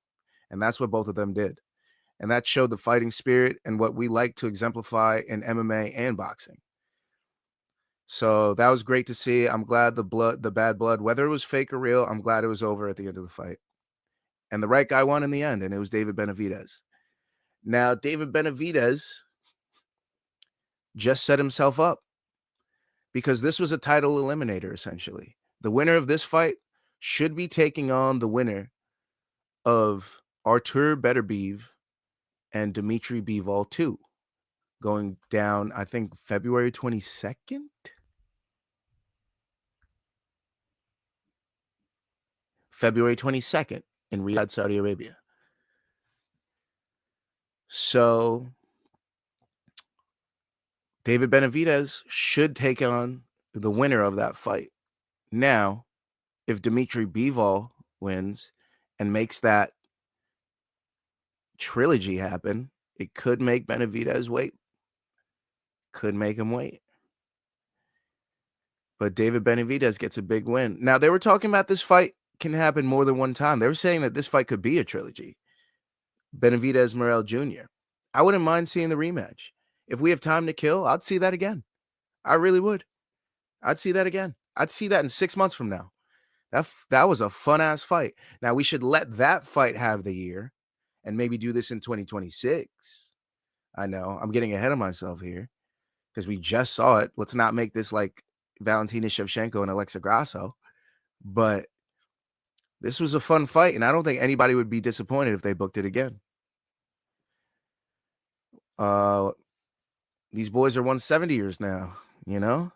And that's what both of them did. And that showed the fighting spirit and what we like to exemplify in MMA and boxing. So that was great to see. I'm glad the bad blood, whether it was fake or real, I'm glad it was over at the end of the fight. And the right guy won in the end, and it was David Benavidez. Now, David Benavidez just set himself up because this was a title eliminator, essentially. The winner of this fight should be taking on the winner of Artur Beterbiev and Dmitry Bivol 2, going down, I think, February 22nd? February 22nd in Riyadh, Saudi Arabia. So David Benavidez should take on the winner of that fight. Now, if Dmitry Bivol wins and makes that trilogy happen, it could make Benavidez wait. Could make him wait. But David Benavidez gets a big win. Now, they were talking about this fight can happen more than one time. They were saying that this fight could be a trilogy. Benavidez, Morrell Jr. I wouldn't mind seeing the rematch. If we have time to kill, I'd see that again. I really would. I'd see that again. I'd see that in 6 months from now. That was a fun-ass fight. Now, we should let that fight have the year and maybe do this in 2026. I know. I'm getting ahead of myself here because we just saw it. Let's not make this like Valentina Shevchenko and Alexa Grasso. But this was a fun fight, and I don't think anybody would be disappointed if they booked it again. These boys are 170ers now, you know?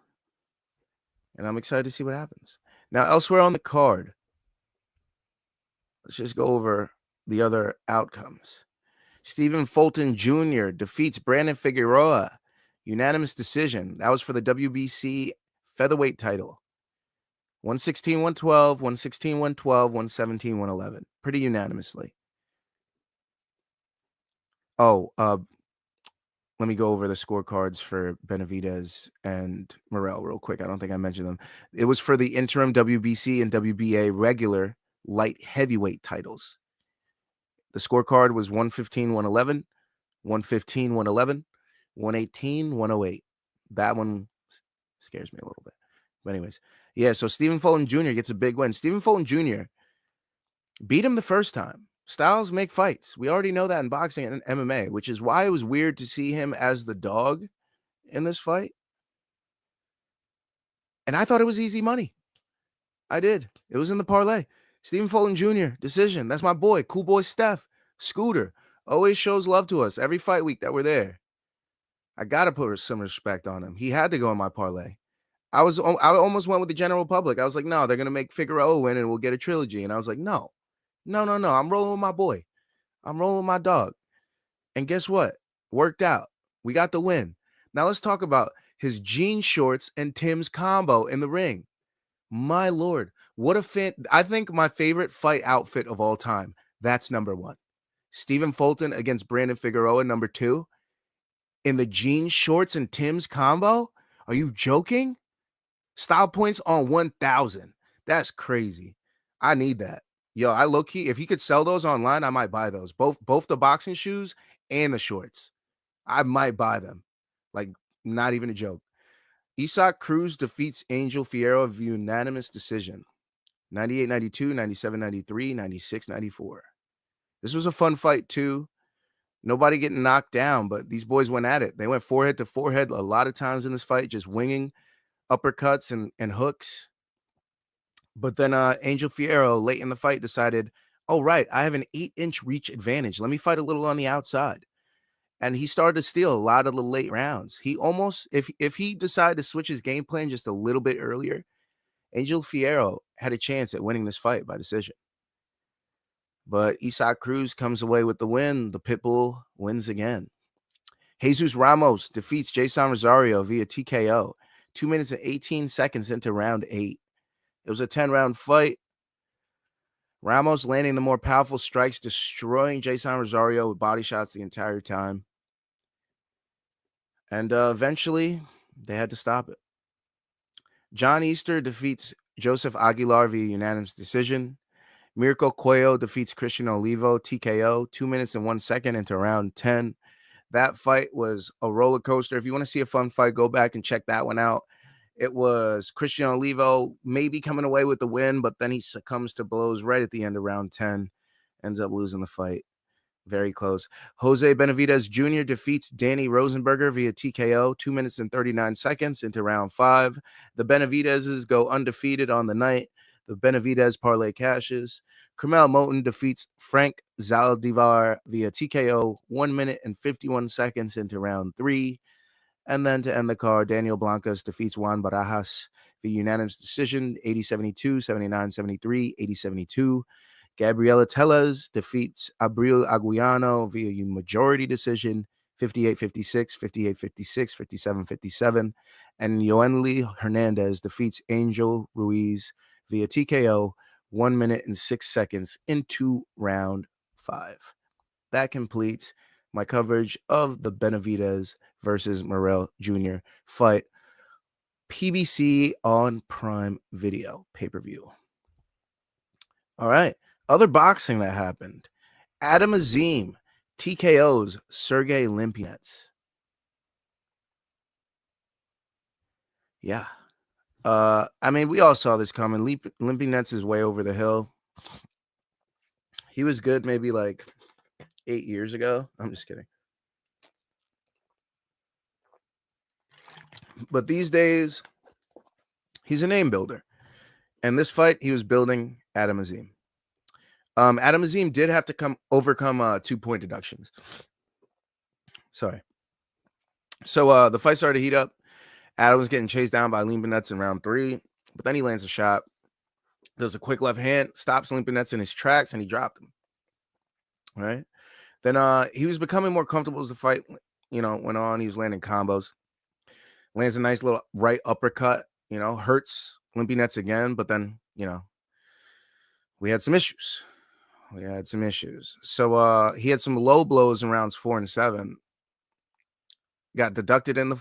And I'm excited to see what happens. Now, elsewhere on the card, let's just go over the other outcomes. Stephen Fulton Jr. defeats Brandon Figueroa. Unanimous decision. That was for the WBC featherweight title. 116, 112, 116, 112, 117, 111. Pretty unanimously. Oh, let me go over the scorecards for Benavidez and Morrell real quick. I don't think I mentioned them. It was for the interim WBC and WBA regular light heavyweight titles. The scorecard was 115, 111, 115, 111, 118, 108. That one scares me a little bit. But anyways, yeah, so Stephen Fulton Jr. gets a big win. Stephen Fulton Jr. beat him the first time. Styles make fights. We already know that in boxing and MMA, which is why it was weird to see him as the dog in this fight. And I thought it was easy money. I did. It was in the parlay. Stephen Fulton Jr., decision. That's my boy. Cool boy Steph. Scooter. Always shows love to us every fight week that we're there. I got to put some respect on him. He had to go in my parlay. I almost went with the general public. I was like, no, they're going to make Figueroa win and we'll get a trilogy. And I was like, no. I'm rolling with my boy. I'm rolling with my dog. And guess what? Worked out. We got the win. Now let's talk about his jean shorts and Tim's combo in the ring. My Lord. What a fan. I think my favorite fight outfit of all time. That's number one. Stephen Fulton against Brandon Figueroa, number two. In the jean shorts and Tim's combo? Are you joking? Style points on 1,000. That's crazy. I need that. Yo, I low-key, if he could sell those online, I might buy those. Both the boxing shoes and the shorts. I might buy them. Like, not even a joke. Isaac Cruz defeats Angel Fierro via unanimous decision. 98-92, 97-93, 96-94. This was a fun fight, too. Nobody getting knocked down, but these boys went at it. They went forehead to forehead a lot of times in this fight, just winging uppercuts and hooks. But then Angel Fierro, late in the fight, decided, oh, right, I have an 8-inch reach advantage. Let me fight a little on the outside. And he started to steal a lot of the late rounds. He almost, if he decided to switch his game plan just a little bit earlier, Angel Fierro had a chance at winning this fight by decision. But Isaac Cruz comes away with the win. The Pitbull wins again. Jesus Ramos defeats Jason Rosario via TKO 2 minutes and 18 seconds into round 8. It was a 10-round fight. Ramos landing the more powerful strikes, destroying Jason Rosario with body shots the entire time. And eventually, they had to stop it. John Easter defeats Joseph Aguilar via unanimous decision. Mirko Cuello defeats Christian Olivo TKO 2 minutes and 1 second into round 10. That fight was a roller coaster. If you want to see a fun fight, go back and check that one out. It was Christian Olivo maybe coming away with the win, but then he succumbs to blows right at the end of round 10, ends up losing the fight. Very close. Jose Benavidez Jr. defeats Danny Rosenberger via TKO 2 minutes and 39 seconds into round 5. The Benavidezes go undefeated on the night. The Benavidez parlay cashes. Carmel Moten defeats Frank Zaldivar via TKO 1 minute and 51 seconds into round 3. And then to end the card, Daniel Blancas defeats Juan Barajas via unanimous decision 80-72, 79-73, 80-72. Gabriela Tellez defeats Abril Aguiano via majority decision 58-56, 58-56, 57-57. And Yoenli Hernandez defeats Angel Ruiz via TKO 1 minute and 6 seconds into round 5. That completes my coverage of the Benavidez versus Morrell Jr. fight. PBC on Prime Video pay-per-view. All right. Other boxing that happened. Adam Azim TKOs Sergey Lipinets. Yeah. I mean, we all saw this coming. Lipinets is way over the hill. He was good maybe like 8 years ago. I'm just kidding. But these days, he's a name builder. And this fight, he was building Adam Azim. Adam Azim did have to overcome 2-point deductions. Sorry. So the fight started to heat up. Adam was getting chased down by Lipinets in round 3, but then he lands a shot, does a quick left hand, stops Lipinets in his tracks, and he dropped him. All right. Then he was becoming more comfortable as the fight, went on. He was landing combos, lands a nice little right uppercut, hurts Lipinets again, but then, we had some issues. So he had some low blows in rounds 4 and 7. Got deducted in the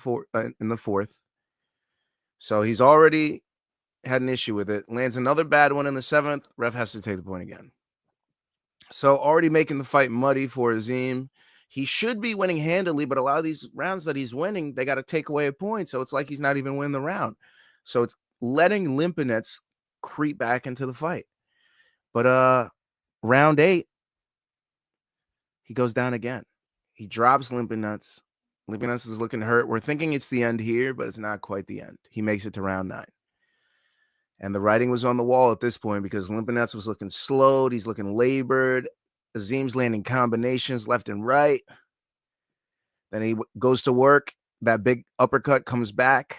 fourth. So he's already had an issue with it. Lands another bad one in the 7th. Ref has to take the point again. So already making the fight muddy for Azim. He should be winning handily, but a lot of these rounds that he's winning, they got to take away a point. So it's like he's not even winning the round. So it's letting Lipinets creep back into the fight. But round 8, he goes down again. He drops Lipinets. Lipinets is looking hurt. We're thinking it's the end here, but it's not quite the end. He makes it to round 9. And the writing was on the wall at this point because Lipinets was looking slowed. He's looking labored. Azim's landing combinations left and right. Then he goes to work. That big uppercut comes back.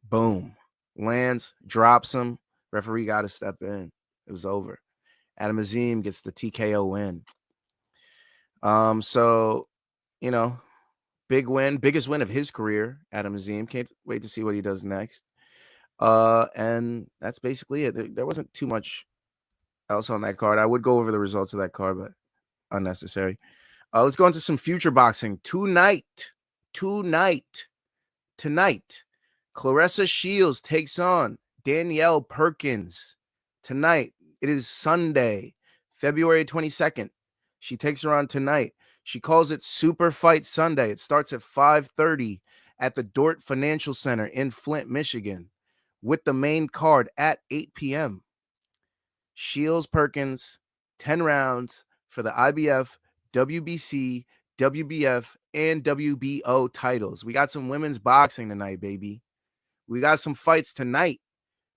Boom. Lands, drops him. Referee got to step in. It was over. Adam Azim gets the TKO win. So, big win, biggest win of his career, Adam Azim. Can't wait to see what he does next. And that's basically it. There wasn't too much else on that card. I would go over the results of that card, but unnecessary. Let's go into some future boxing. Tonight, Claressa Shields takes on Danielle Perkins. Tonight, it is Sunday, February 22nd. She takes her on tonight. She calls it Super Fight Sunday. It starts at 5:30 at the Dort Financial Center in Flint, Michigan, with the main card at 8 p.m. Shields Perkins, 10 rounds for the IBF, WBC, WBF, and WBO titles. We got some women's boxing tonight, baby. We got some fights tonight.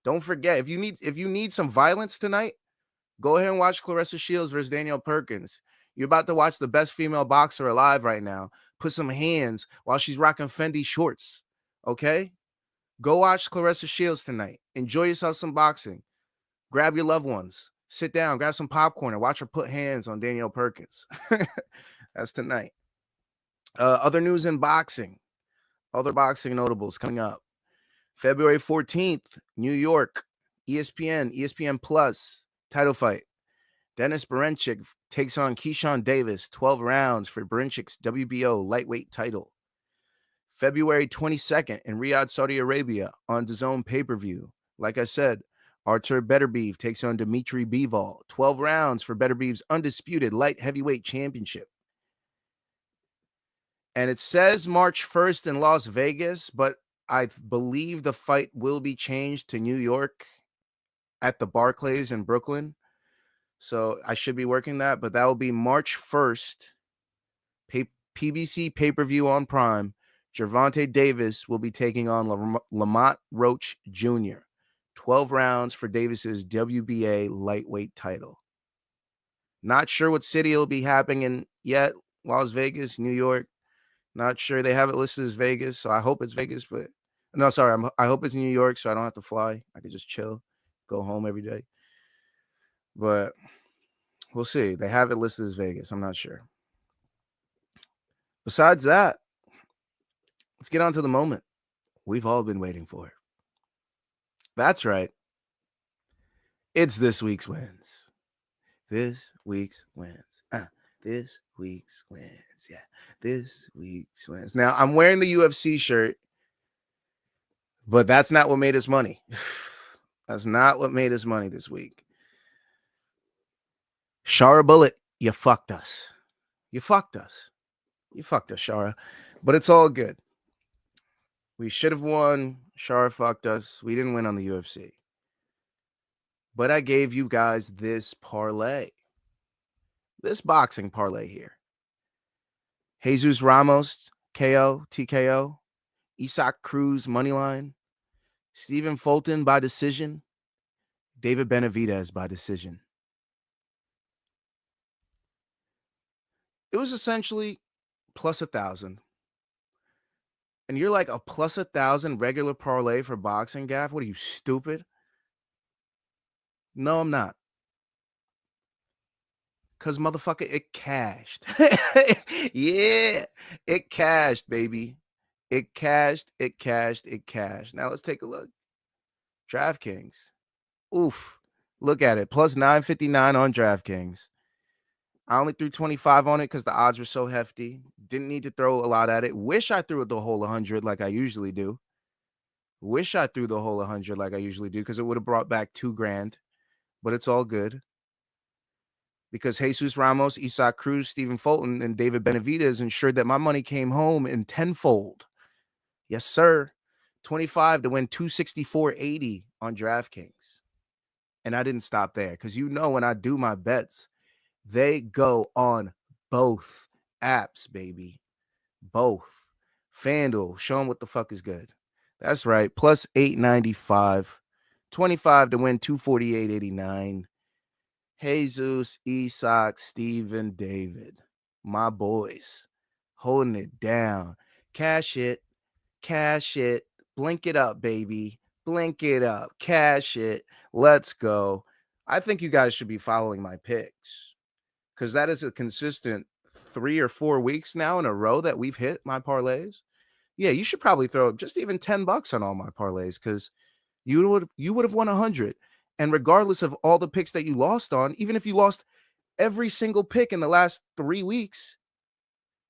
Don't forget, if you need some violence tonight, go ahead and watch Claressa Shields versus Danielle Perkins. You're about to watch the best female boxer alive right now. Put some hands while she's rocking Fendi shorts. Okay? Go watch Claressa Shields tonight. Enjoy yourself some boxing. Grab your loved ones. sit down, grab some popcorn, and watch her put hands on Danielle Perkins. That's tonight. Other news in boxing. Other boxing notables coming up. February 14th, New York, ESPN Plus, title fight. Dennis Berinchik takes on Keyshawn Davis, 12 rounds for Berinchik's WBO lightweight title. February 22nd in Riyadh, Saudi Arabia on DAZN pay-per-view. Like I said, Artur Beterbiev takes on Dimitri Bivol, 12 rounds for Beterbiev's undisputed light heavyweight championship. And it says March 1st in Las Vegas, but I believe the fight will be changed to New York at the Barclays in Brooklyn. So I should be working that, but that will be March 1st. PBC pay-per-view on Prime. Gervonta Davis will be taking on Lamont Roach Jr. 12 rounds for Davis's WBA lightweight title. Not sure what city it'll be happening in yet. Las Vegas, New York. Not sure. They have it listed as Vegas, so I hope it's Vegas, but no, sorry. I hope it's New York, so I don't have to fly. I could just chill, go home every day. But we'll see. They have it listed as Vegas. I'm not sure. Besides that, let's get on to the moment we've all been waiting for. That's right. It's this week's wins. This week's wins. This week's wins. Yeah, this week's wins. Now, I'm wearing the UFC shirt, but that's not what made us money. That's not what made us money this week. Shara Bullet, you fucked us. You fucked us. You fucked us, Shara. But it's all good. We should have won. Shara fucked us. We didn't win on the UFC. But I gave you guys this parlay. This boxing parlay here. Jesus Ramos, KO, TKO. Isaac Cruz, moneyline. Stephen Fulton by decision. David Benavidez by decision. It was essentially plus 1,000. And you're like, a plus 1,000 regular parlay for boxing, Gaff? What are you, stupid? No, I'm not. Because, motherfucker, it cashed. Yeah, it cashed, baby. It cashed. Now, let's take a look. DraftKings. Oof. Look at it. Plus 959 on DraftKings. I only threw 25 on it because the odds were so hefty. Didn't need to throw a lot at it. Wish I threw the whole 100 like I usually do. Wish I threw the whole 100 like I usually do because it would have brought back $2,000. But it's all good. Because Jesus Ramos, Isaac Cruz, Stephen Fulton, and David Benavidez ensured that my money came home in tenfold. Yes, sir. 25 to win 264.80 on DraftKings. And I didn't stop there because you know when I do my bets, they go on both apps, baby. Both. FanDuel, show them what the fuck is good. That's right. Plus 895. 25 to win 248.89. Jesus, Isaac, Stephen, David. My boys. Holding it down. Cash it. Blink it up, baby. Blink it up. Cash it. Let's go. I think you guys should be following my picks because that is a consistent 3 or 4 weeks now in a row that we've hit my parlays. Yeah, you should probably throw just even $10 on all my parlays because you would have won 100. And regardless of all the picks that you lost on, even if you lost every single pick in the last 3 weeks,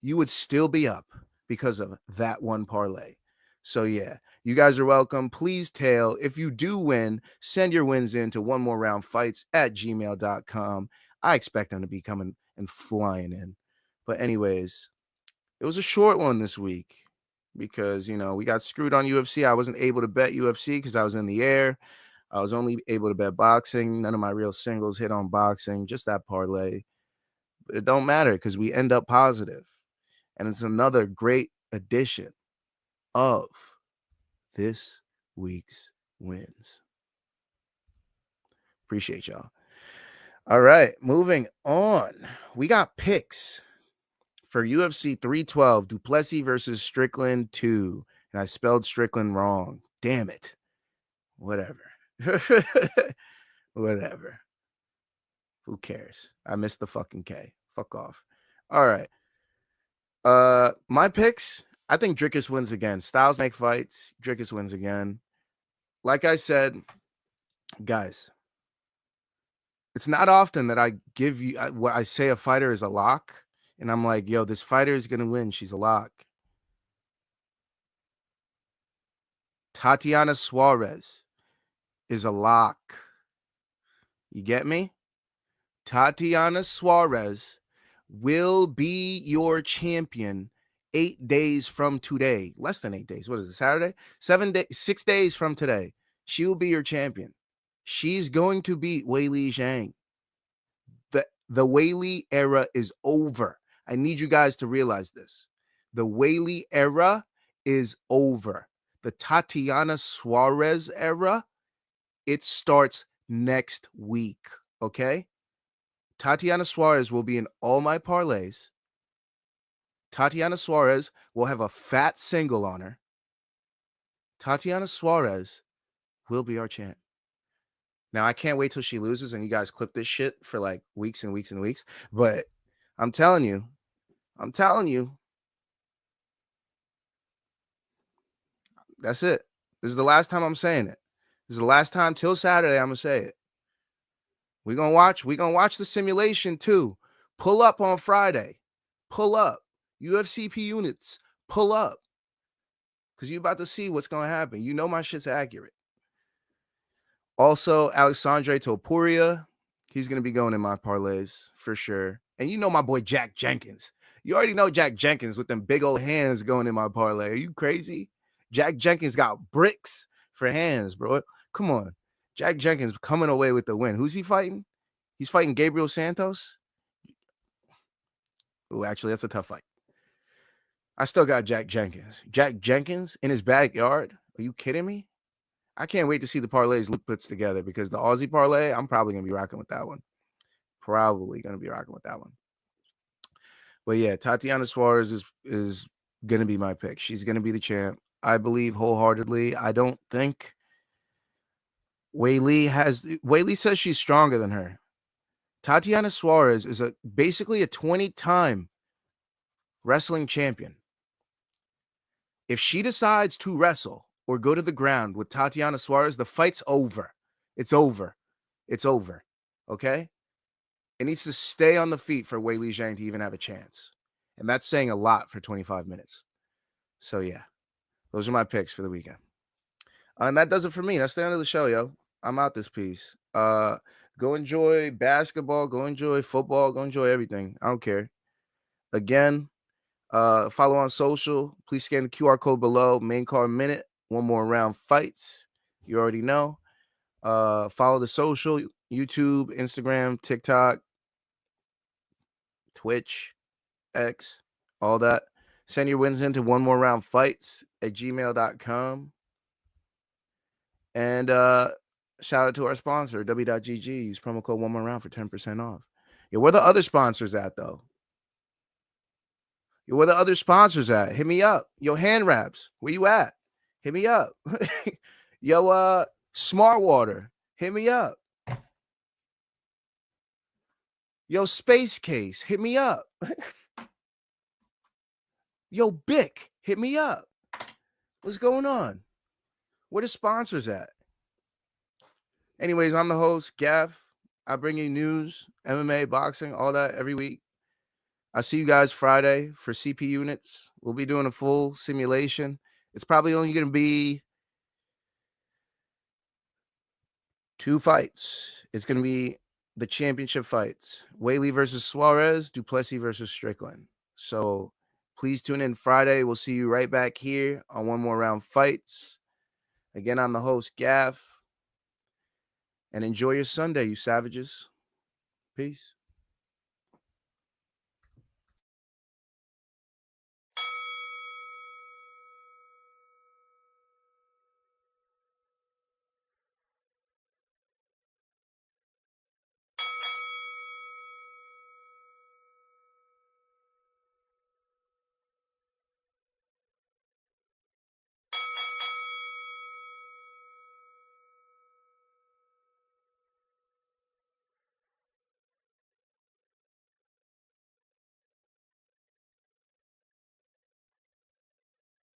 you would still be up because of that one parlay. So yeah, you guys are welcome. Please tail. If you do win, send your wins in to onemoreroundfights@gmail.com. I expect them to be coming and flying in. But anyways, it was a short one this week because, we got screwed on UFC. I wasn't able to bet UFC because I was in the air. I was only able to bet boxing. None of my real singles hit on boxing, just that parlay. But it don't matter because we end up positive. And it's another great edition of this week's wins. Appreciate y'all. All right, moving on. We got picks for UFC 312, Du Plessis versus Strickland 2. And I spelled Strickland wrong. Damn it. Whatever. Whatever. Who cares? I missed the fucking K. Fuck off. All right. My picks, I think Dricus wins again. Styles make fights. Dricus wins again. Like I said, guys, it's not often that I give you what I say a fighter is a lock, and I'm like, yo, this fighter is going to win. She's a lock. Tatiana Suarez is a lock. You get me? Tatiana Suarez will be your champion 8 days from today. Less than 8 days. What is it, Saturday? 6 days from today. She will be your champion. She's going to beat Weili Zhang. The Weili era is over. I need you guys to realize this. The Weili era is over. The Tatiana Suarez era, it starts next week, okay? Tatiana Suarez will be in all my parlays. Tatiana Suarez will have a fat single on her. Tatiana Suarez will be our champ. Now, I can't wait till she loses and you guys clip this shit for like weeks and weeks and weeks. But I'm telling you, that's it. This is the last time I'm saying it. This is the last time till Saturday I'm going to say it. We're going to watch the simulation too. Pull up on Friday. Pull up. UFC units. Pull up. Because you're about to see what's going to happen. You know my shit's accurate. Also, Alexandre Topuria. He's going to be going in my parlays for sure. And you know my boy Jack Jenkins. You already know Jack Jenkins with them big old hands going in my parlay. Are you crazy? Jack Jenkins got bricks for hands, bro. Come on. Jack Jenkins coming away with the win. Who's he fighting? He's fighting Gabriel Santos. Oh, actually, that's a tough fight. I still got Jack Jenkins. Jack Jenkins in his backyard? Are you kidding me? I can't wait to see the parlays Luke puts together because the Aussie parlay, I'm probably going to be rocking with that one. But yeah, Tatiana Suarez is going to be my pick. She's going to be the champ. I believe wholeheartedly. I don't think Weili says she's stronger than her. Tatiana Suarez is basically a 20-time wrestling champion. If she decides to wrestle or go to the ground with Tatiana Suarez, the fight's over. It's over. Okay? It needs to stay on the feet for Weili Zhang to even have a chance. And that's saying a lot for 25 minutes. So yeah, those are my picks for the weekend. And that does it for me. That's the end of the show, yo. I'm out this piece. Go enjoy basketball. Go enjoy football. Go enjoy everything. I don't care. Again, follow on social. Please scan the QR code below. Main card minute. One more round fights. You already know. Follow the social. YouTube, Instagram, TikTok, Twitch, X, all that. Send your wins into one more round fights at gmail.com. And shout out to our sponsor, W.GG. Use promo code one more round for 10% off. Yeah, where the other sponsors at, though? Yo, where the other sponsors at? Hit me up. Yo, Hand Wraps, where you at? Hit me up. Yo, Smart Water, hit me up. Yo, Space Case, hit me up. Yo, Bic, hit me up. What's going on? Where the sponsors at? Anyways, I'm the host, Gav. I bring you news, MMA, boxing, all that every week. I'll see you guys Friday for CP units. We'll be doing a full simulation. It's probably only going to be 2 fights. It's going to be the championship fights. Weili versus Suarez, Du Plessis versus Strickland. So please tune in Friday. We'll see you right back here on One More Round Fights. Again, I'm the host, Gav. And enjoy your Sunday, you savages. Peace.